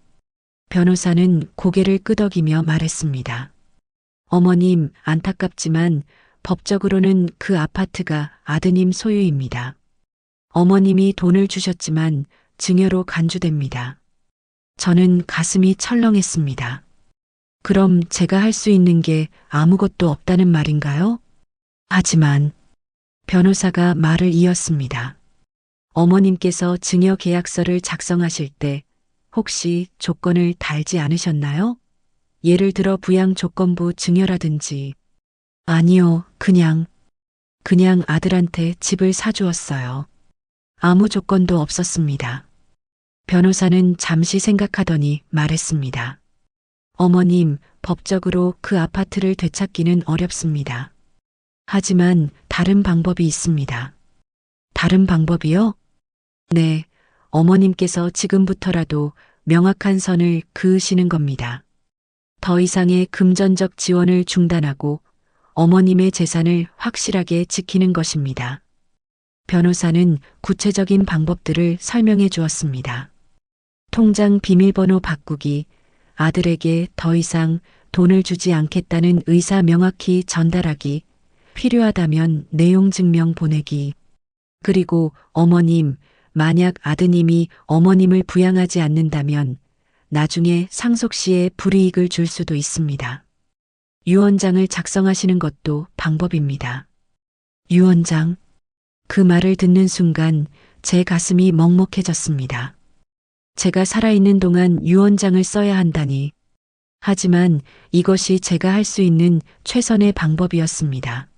A: 변호사는 고개를 끄덕이며 말했습니다. 어머님, 안타깝지만 법적으로는 그 아파트가 아드님 소유입니다. 어머님이 돈을 주셨지만 증여로 간주됩니다. 저는 가슴이 철렁했습니다. 그럼 제가 할 수 있는 게 아무것도 없다는 말인가요? 하지만 변호사가 말을 이었습니다. 어머님께서 증여 계약서를 작성하실 때 혹시 조건을 달지 않으셨나요? 예를 들어 부양 조건부 증여라든지 아니요, 그냥 아들한테 집을 사주었어요. 아무 조건도 없었습니다. 변호사는 잠시 생각하더니 말했습니다. 어머님, 법적으로 그 아파트를 되찾기는 어렵습니다. 하지만 다른 방법이 있습니다. 다른 방법이요? 네, 어머님께서 지금부터라도 명확한 선을 그으시는 겁니다. 더 이상의 금전적 지원을 중단하고 어머님의 재산을 확실하게 지키는 것입니다. 변호사는 구체적인 방법들을 설명해 주었습니다. 통장 비밀번호 바꾸기, 아들에게 더 이상 돈을 주지 않겠다는 의사 명확히 전달하기, 필요하다면 내용 증명 보내기. 그리고 어머님, 만약 아드님이 어머님을 부양하지 않는다면 나중에 상속 시에 불이익을 줄 수도 있습니다. 유언장을 작성하시는 것도 방법입니다. 유언장. 그 말을 듣는 순간 제 가슴이 먹먹해졌습니다. 제가 살아있는 동안 유언장을 써야 한다니. 하지만 이것이 제가 할 수 있는 최선의 방법이었습니다.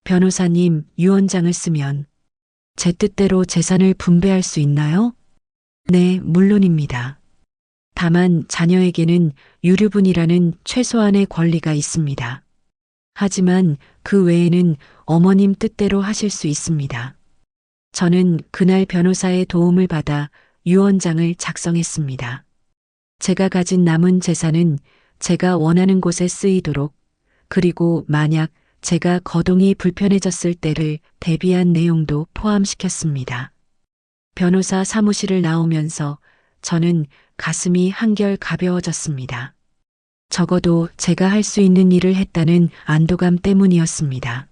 A: 변호사님, 유언장을 쓰면 제 뜻대로 재산을 분배할 수 있나요? 네, 물론입니다. 다만 자녀에게는 유류분이라는 최소한의 권리가 있습니다. 하지만 그 외에는 어머님 뜻대로 하실 수 있습니다. 저는 그날 변호사의 도움을 받아 유언장을 작성했습니다. 제가 가진 남은 재산은 제가 원하는 곳에 쓰이도록, 그리고 만약 제가 거동이 불편해졌을 때를 대비한 내용도 포함시켰습니다. 변호사 사무실을 나오면서 저는 가슴이 한결 가벼워졌습니다. 적어도 제가 할 수 있는 일을 했다는 안도감 때문이었습니다.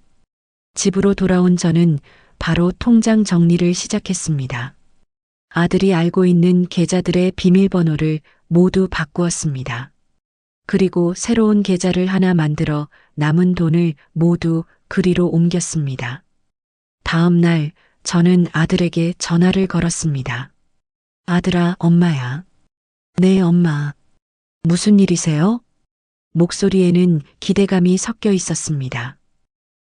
A: 집으로 돌아온 저는 바로 통장 정리를 시작했습니다. 아들이 알고 있는 계좌들의 비밀번호를 모두 바꾸었습니다. 그리고 새로운 계좌를 하나 만들어 남은 돈을 모두 그리로 옮겼습니다. 다음 날 저는 아들에게 전화를 걸었습니다. 아들아, 엄마야. 네, 엄마. 무슨 일이세요? 목소리에는 기대감이 섞여 있었습니다.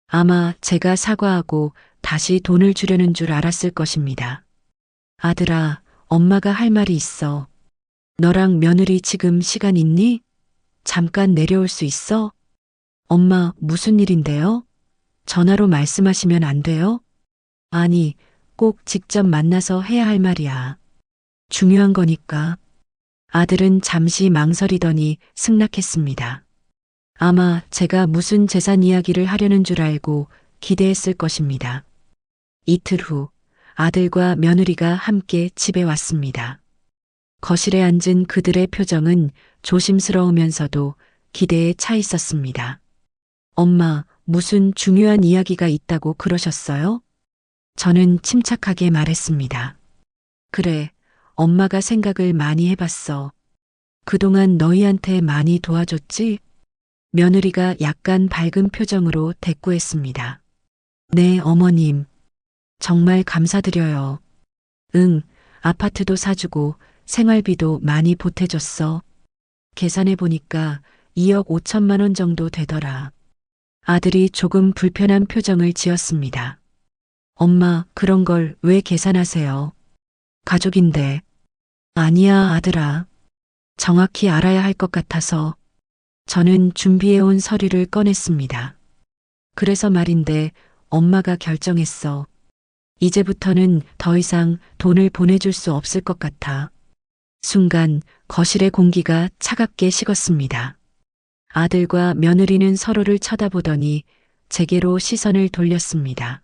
A: 아마 제가 사과하고 다시 돈을 주려는 줄 알았을 것입니다. 아들아, 엄마가 할 말이 있어. 너랑 며느리 지금 시간 있니? 잠깐 내려올 수 있어? 엄마, 무슨 일인데요? 전화로 말씀하시면 안 돼요? 아니, 꼭 직접 만나서 해야 할 말이야. 중요한 거니까. 아들은 잠시 망설이더니 승낙했습니다. 아마 제가 무슨 재산 이야기를 하려는 줄 알고 기대했을 것입니다. 이틀 후 아들과 며느리가 함께 집에 왔습니다. 거실에 앉은 그들의 표정은 조심스러우면서도 기대에 차 있었습니다. 엄마, 무슨 중요한 이야기가 있다고 그러셨어요? 저는 침착하게 말했습니다. 그래, 엄마가 생각을 많이 해봤어. 그동안 너희한테 많이 도와줬지? 며느리가 약간 밝은 표정으로 대꾸했습니다. 네, 어머님. 정말 감사드려요. 응, 아파트도 사주고 생활비도 많이 보태줬어. 계산해보니까 2억 5천만 원 정도 되더라. 아들이 조금 불편한 표정을 지었습니다. 엄마, 그런 걸 왜 계산하세요? 가족인데. 아니야, 아들아. 정확히 알아야 할 것 같아서. 저는 준비해온 서류를 꺼냈습니다. 그래서 말인데 엄마가 결정했어. 이제부터는 더 이상 돈을 보내줄 수 없을 것 같아. 순간 거실의 공기가 차갑게 식었습니다. 아들과 며느리는 서로를 쳐다보더니 제게로 시선을 돌렸습니다.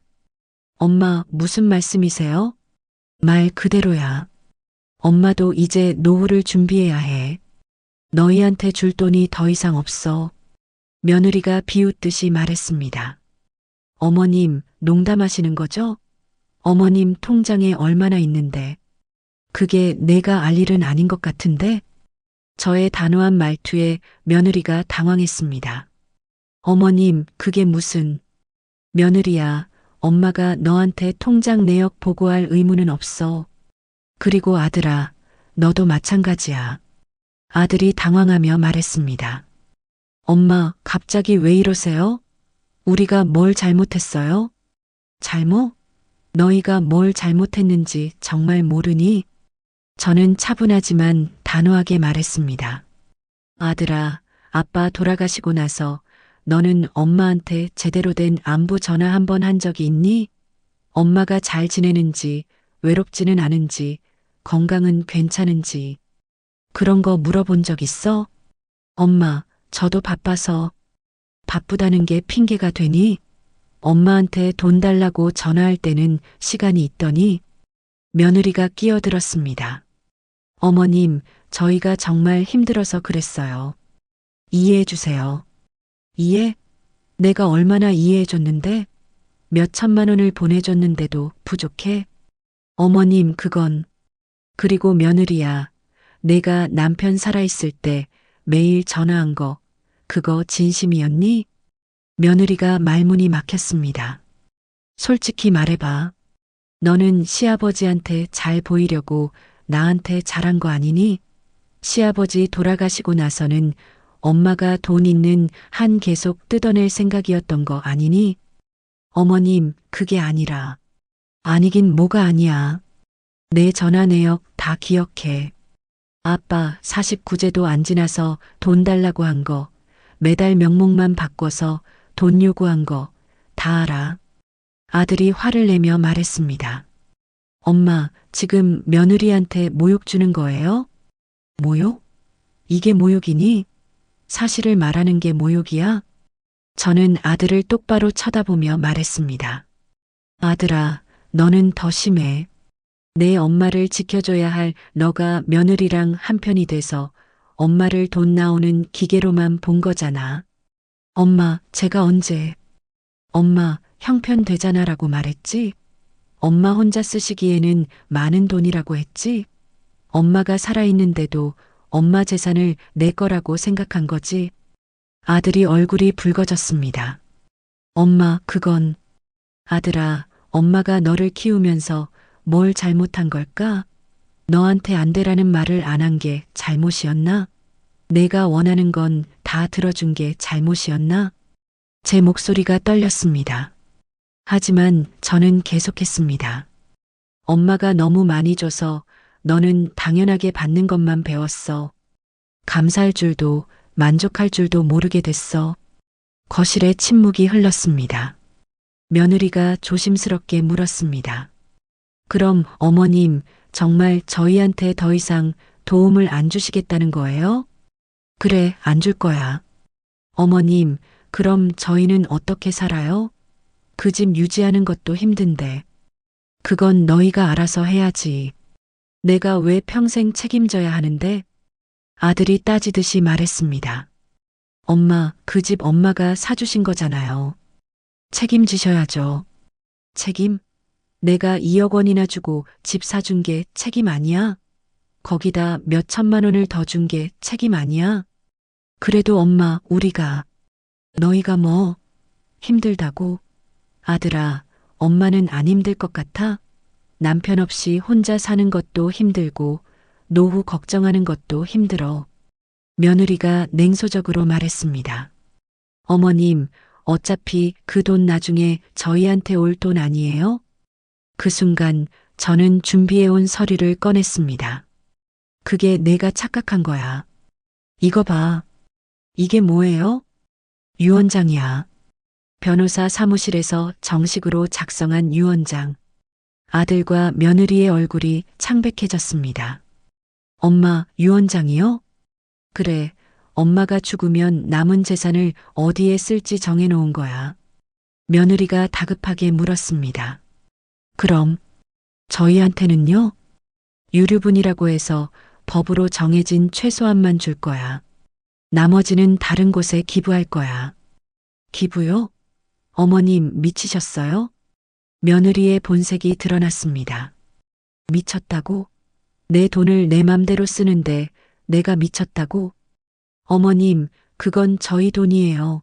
A: 엄마, 무슨 말씀이세요? 말 그대로야. 엄마도 이제 노후를 준비해야 해. 너희한테 줄 돈이 더 이상 없어. 며느리가 비웃듯이 말했습니다. 어머님, 농담하시는 거죠? 어머님 통장에 얼마나 있는데. 그게 내가 알 일은 아닌 것 같은데? 저의 단호한 말투에 며느리가 당황했습니다. 어머님, 그게 무슨. 며느리야, 엄마가 너한테 통장 내역 보고할 의무는 없어. 그리고 아들아, 너도 마찬가지야. 아들이 당황하며 말했습니다. 엄마, 갑자기 왜 이러세요? 우리가 뭘 잘못했어요? 잘못? 너희가 뭘 잘못했는지 정말 모르니? 저는 차분하지만 단호하게 말했습니다. 아들아, 아빠 돌아가시고 나서 너는 엄마한테 제대로 된 안부 전화 한 번 한 적이 있니? 엄마가 잘 지내는지, 외롭지는 않은지, 건강은 괜찮은지, 그런 거 물어본 적 있어? 엄마, 저도 바빠서. 바쁘다는 게 핑계가 되니? 엄마한테 돈 달라고 전화할 때는 시간이 있더니? 며느리가 끼어들었습니다. 어머님, 저희가 정말 힘들어서 그랬어요. 이해해 주세요. 이해? 내가 얼마나 이해해 줬는데? 몇 천만 원을 보내줬는데도 부족해? 어머님, 그건. 그리고 며느리야, 내가 남편 살아있을 때 매일 전화한 거, 그거 진심이었니? 며느리가 말문이 막혔습니다. 솔직히 말해봐. 너는 시아버지한테 잘 보이려고 나한테 잘한 거 아니니? 시아버지 돌아가시고 나서는 엄마가 돈 있는 한 계속 뜯어낼 생각이었던 거 아니니? 어머님, 그게 아니라. 아니긴 뭐가 아니야. 내 전화 내역 다 기억해. 아빠 49제도 안 지나서 돈 달라고 한 거, 매달 명목만 바꿔서 돈 요구한 거 다 알아. 아들이 화를 내며 말했습니다. 엄마, 지금 며느리한테 모욕 주는 거예요? 모욕? 이게 모욕이니? 사실을 말하는 게 모욕이야? 저는 아들을 똑바로 쳐다보며 말했습니다. 아들아, 너는 더 심해. 내 엄마를 지켜줘야 할 너가 며느리랑 한편이 돼서 엄마를 돈 나오는 기계로만 본 거잖아. 엄마, 제가 언제? 엄마, 형편 되잖아라고 말했지? 엄마 혼자 쓰시기에는 많은 돈이라고 했지? 엄마가 살아있는데도 엄마 재산을 내 거라고 생각한 거지? 아들이 얼굴이 붉어졌습니다. 엄마, 그건. 아들아, 엄마가 너를 키우면서 뭘 잘못한 걸까? 너한테 안 되라는 말을 안 한 게 잘못이었나? 내가 원하는 건 다 들어준 게 잘못이었나? 제 목소리가 떨렸습니다. 하지만 저는 계속했습니다. 엄마가 너무 많이 줘서 너는 당연하게 받는 것만 배웠어. 감사할 줄도 만족할 줄도 모르게 됐어. 거실에 침묵이 흘렀습니다. 며느리가 조심스럽게 물었습니다. 그럼 어머님, 정말 저희한테 더 이상 도움을 안 주시겠다는 거예요? 그래, 안 줄 거야. 어머님, 그럼 저희는 어떻게 살아요? 그 집 유지하는 것도 힘든데. 그건 너희가 알아서 해야지. 내가 왜 평생 책임져야 하는데? 아들이 따지듯이 말했습니다. 엄마, 그 집 엄마가 사주신 거잖아요. 책임지셔야죠. 책임? 내가 2억 원이나 주고 집 사준 게 책임 아니야? 거기다 몇 천만 원을 더 준 게 책임 아니야? 그래도 엄마, 우리가. 너희가 뭐? 힘들다고? 아들아, 엄마는 안 힘들 것 같아? 남편 없이 혼자 사는 것도 힘들고 노후 걱정하는 것도 힘들어. 며느리가 냉소적으로 말했습니다. 어머님, 어차피 그 돈 나중에 저희한테 올 돈 아니에요? 그 순간 저는 준비해온 서류를 꺼냈습니다. 그게 내가 착각한 거야. 이거 봐. 이게 뭐예요? 유언장이야. 변호사 사무실에서 정식으로 작성한 유언장. 아들과 며느리의 얼굴이 창백해졌습니다. 엄마, 유언장이요? 그래, 엄마가 죽으면 남은 재산을 어디에 쓸지 정해놓은 거야. 며느리가 다급하게 물었습니다. 그럼 저희한테는요? 유류분이라고 해서 법으로 정해진 최소한만 줄 거야. 나머지는 다른 곳에 기부할 거야. 기부요? 어머님 미치셨어요? 며느리의 본색이 드러났습니다. 미쳤다고? 내 돈을 내 맘대로 쓰는데 내가 미쳤다고? 어머님, 그건 저희 돈이에요.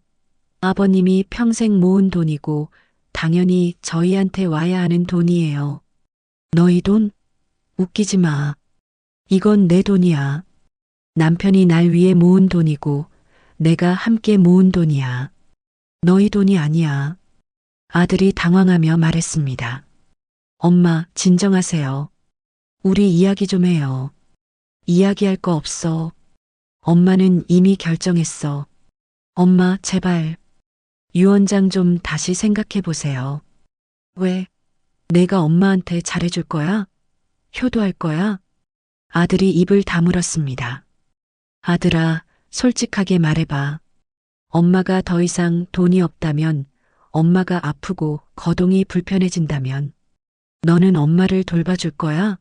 A: 아버님이 평생 모은 돈이고 당연히 저희한테 와야 하는 돈이에요. 너희 돈? 웃기지 마. 이건 내 돈이야. 남편이 날 위해 모은 돈이고 내가 함께 모은 돈이야. 너희 돈이 아니야. 아들이 당황하며 말했습니다. 엄마, 진정하세요. 우리 이야기 좀 해요. 이야기할 거 없어. 엄마는 이미 결정했어. 엄마, 제발. 유언장 좀 다시 생각해 보세요. 왜? 내가 엄마한테 잘해줄 거야? 효도할 거야? 아들이 입을 다물었습니다. 아들아, 솔직하게 말해봐. 엄마가 더 이상 돈이 없다면, 엄마가 아프고 거동이 불편해진다면, 너는 엄마를 돌봐줄 거야?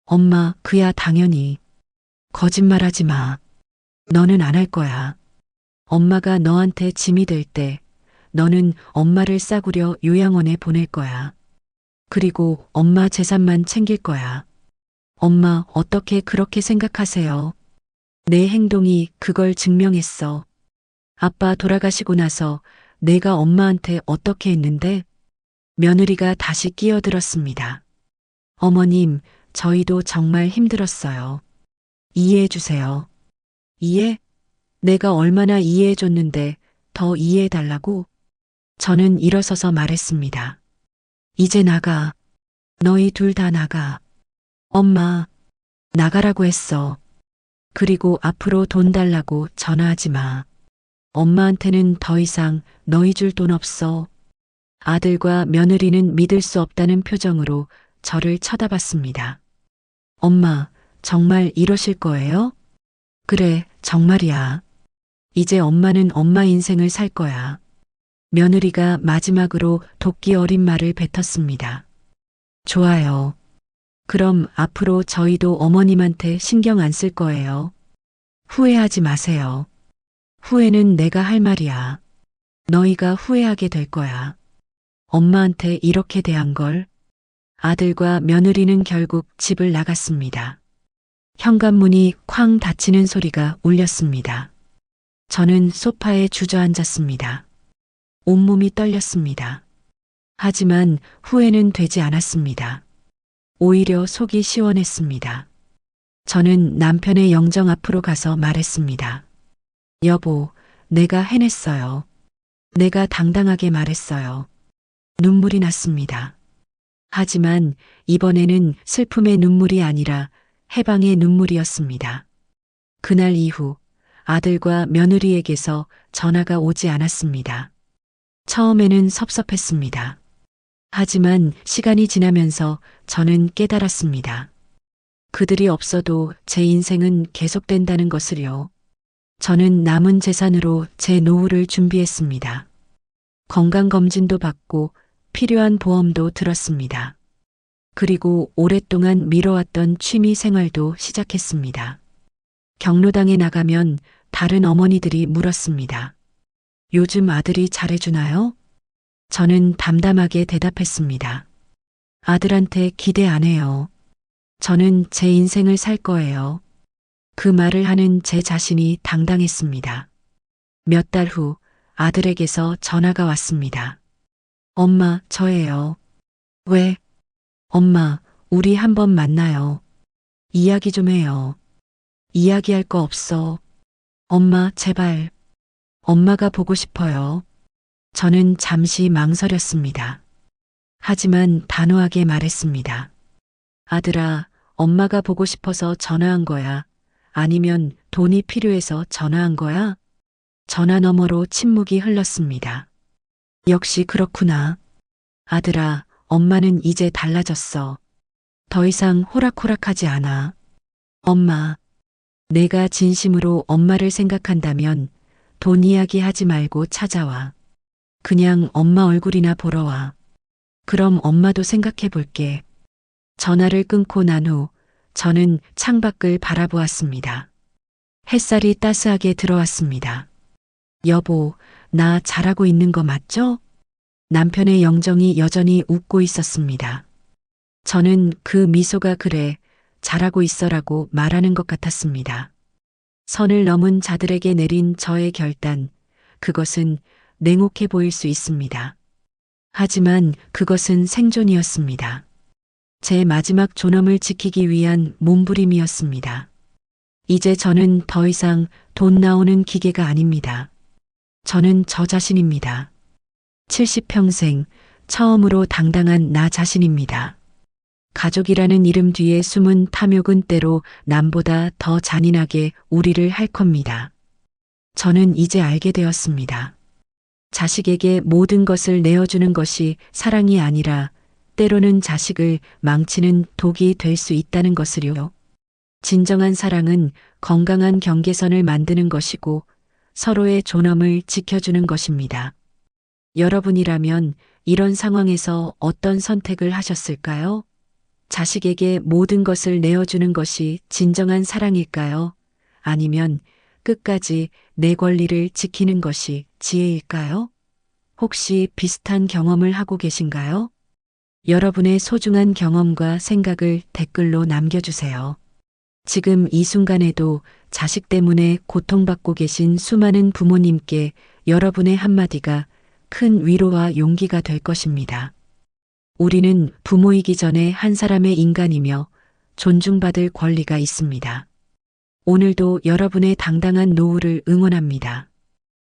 A: 엄마, 그야 당연히. 거짓말하지 마. 너는 안 할 거야. 엄마가 너한테 짐이 될 때, 너는 엄마를 싸구려 요양원에 보낼 거야. 그리고 엄마 재산만 챙길 거야. 엄마, 어떻게 그렇게 생각하세요? 내 행동이 그걸 증명했어. 아빠 돌아가시고 나서 내가 엄마한테 어떻게 했는데? 며느리가 다시 끼어들었습니다. 어머님, 저희도 정말 힘들었어요. 이해해 주세요. 이해? 내가 얼마나 이해해 줬는데 더 이해해 달라고? 저는 일어서서 말했습니다. 이제 나가. 너희 둘 다 나가. 엄마, 나가라고 했어. 그리고 앞으로 돈 달라고 전화하지 마. 엄마한테는 더 이상 너희 줄 돈 없어. 아들과 며느리는 믿을 수 없다는 표정으로 저를 쳐다봤습니다. 엄마, 정말 이러실 거예요? 그래, 정말이야. 이제 엄마는 엄마 인생을 살 거야. 며느리가 마지막으로 도끼 어린 말을 뱉었습니다. 좋아요. 그럼 앞으로 저희도 어머님한테 신경 안 쓸 거예요. 후회하지 마세요. 후회는 내가 할 말이야. 너희가 후회하게 될 거야. 엄마한테 이렇게 대한 걸. 아들과 며느리는 결국 집을 나갔습니다. 현관문이 쾅 닫히는 소리가 울렸습니다. 저는 소파에 주저앉았습니다. 온몸이 떨렸습니다. 하지만 후회는 되지 않았습니다. 오히려 속이 시원했습니다. 저는 남편의 영정 앞으로 가서 말했습니다. 여보, 내가 해냈어요. 내가 당당하게 말했어요. 눈물이 났습니다. 하지만 이번에는 슬픔의 눈물이 아니라 해방의 눈물이었습니다. 그날 이후 아들과 며느리에게서 전화가 오지 않았습니다. 처음에는 섭섭했습니다. 하지만 시간이 지나면서 저는 깨달았습니다. 그들이 없어도 제 인생은 계속된다는 것을요. 저는 남은 재산으로 제 노후를 준비했습니다. 건강검진도 받고 필요한 보험도 들었습니다. 그리고 오랫동안 미뤄왔던 취미 생활도 시작했습니다. 경로당에 나가면 다른 어머니들이 물었습니다. 요즘 아들이 잘해주나요? 저는 담담하게 대답했습니다. 아들한테 기대 안 해요. 저는 제 인생을 살 거예요. 그 말을 하는 제 자신이 당당했습니다. 몇 달 후 아들에게서 전화가 왔습니다. 엄마, 저예요. 왜? 엄마, 우리 한번 만나요. 이야기 좀 해요. 이야기할 거 없어. 엄마, 제발. 엄마가 보고 싶어요. 저는 잠시 망설였습니다. 하지만 단호하게 말했습니다. 아들아, 엄마가 보고 싶어서 전화한 거야? 아니면 돈이 필요해서 전화한 거야? 전화 너머로 침묵이 흘렀습니다. 역시 그렇구나. 아들아, 엄마는 이제 달라졌어. 더 이상 호락호락하지 않아. 엄마, 내가 진심으로 엄마를 생각한다면 돈 이야기 하지 말고 찾아와. 그냥 엄마 얼굴이나 보러 와. 그럼 엄마도 생각해 볼게. 전화를 끊고 난 후 저는 창밖을 바라보았습니다. 햇살이 따스하게 들어왔습니다. 여보, 나 잘하고 있는 거 맞죠? 남편의 영정이 여전히 웃고 있었습니다. 저는 그 미소가 그래, 잘하고 있어라고 말하는 것 같았습니다. 선을 넘은 자들에게 내린 저의 결단, 그것은 냉혹해 보일 수 있습니다. 하지만 그것은 생존이었습니다. 제 마지막 존엄을 지키기 위한 몸부림이었습니다. 이제 저는 더 이상 돈 나오는 기계가 아닙니다. 저는 저 자신입니다. 70평생 처음으로 당당한 나 자신입니다. 가족이라는 이름 뒤에 숨은 탐욕은 때로 남보다 더 잔인하게 우리를 핥겁니다. 저는 이제 알게 되었습니다. 자식에게 모든 것을 내어주는 것이 사랑이 아니라 때로는 자식을 망치는 독이 될 수 있다는 것을요. 진정한 사랑은 건강한 경계선을 만드는 것이고 서로의 존엄을 지켜주는 것입니다. 여러분이라면 이런 상황에서 어떤 선택을 하셨을까요? 자식에게 모든 것을 내어주는 것이 진정한 사랑일까요? 아니면 끝까지 내 권리를 지키는 것이 지혜일까요? 혹시 비슷한 경험을 하고 계신가요? 여러분의 소중한 경험과 생각을 댓글로 남겨주세요. 지금 이 순간에도 자식 때문에 고통받고 계신 수많은 부모님께 여러분의 한마디가 큰 위로와 용기가 될 것입니다. 우리는 부모이기 전에 한 사람의 인간이며 존중받을 권리가 있습니다. 오늘도 여러분의 당당한 노후를 응원합니다.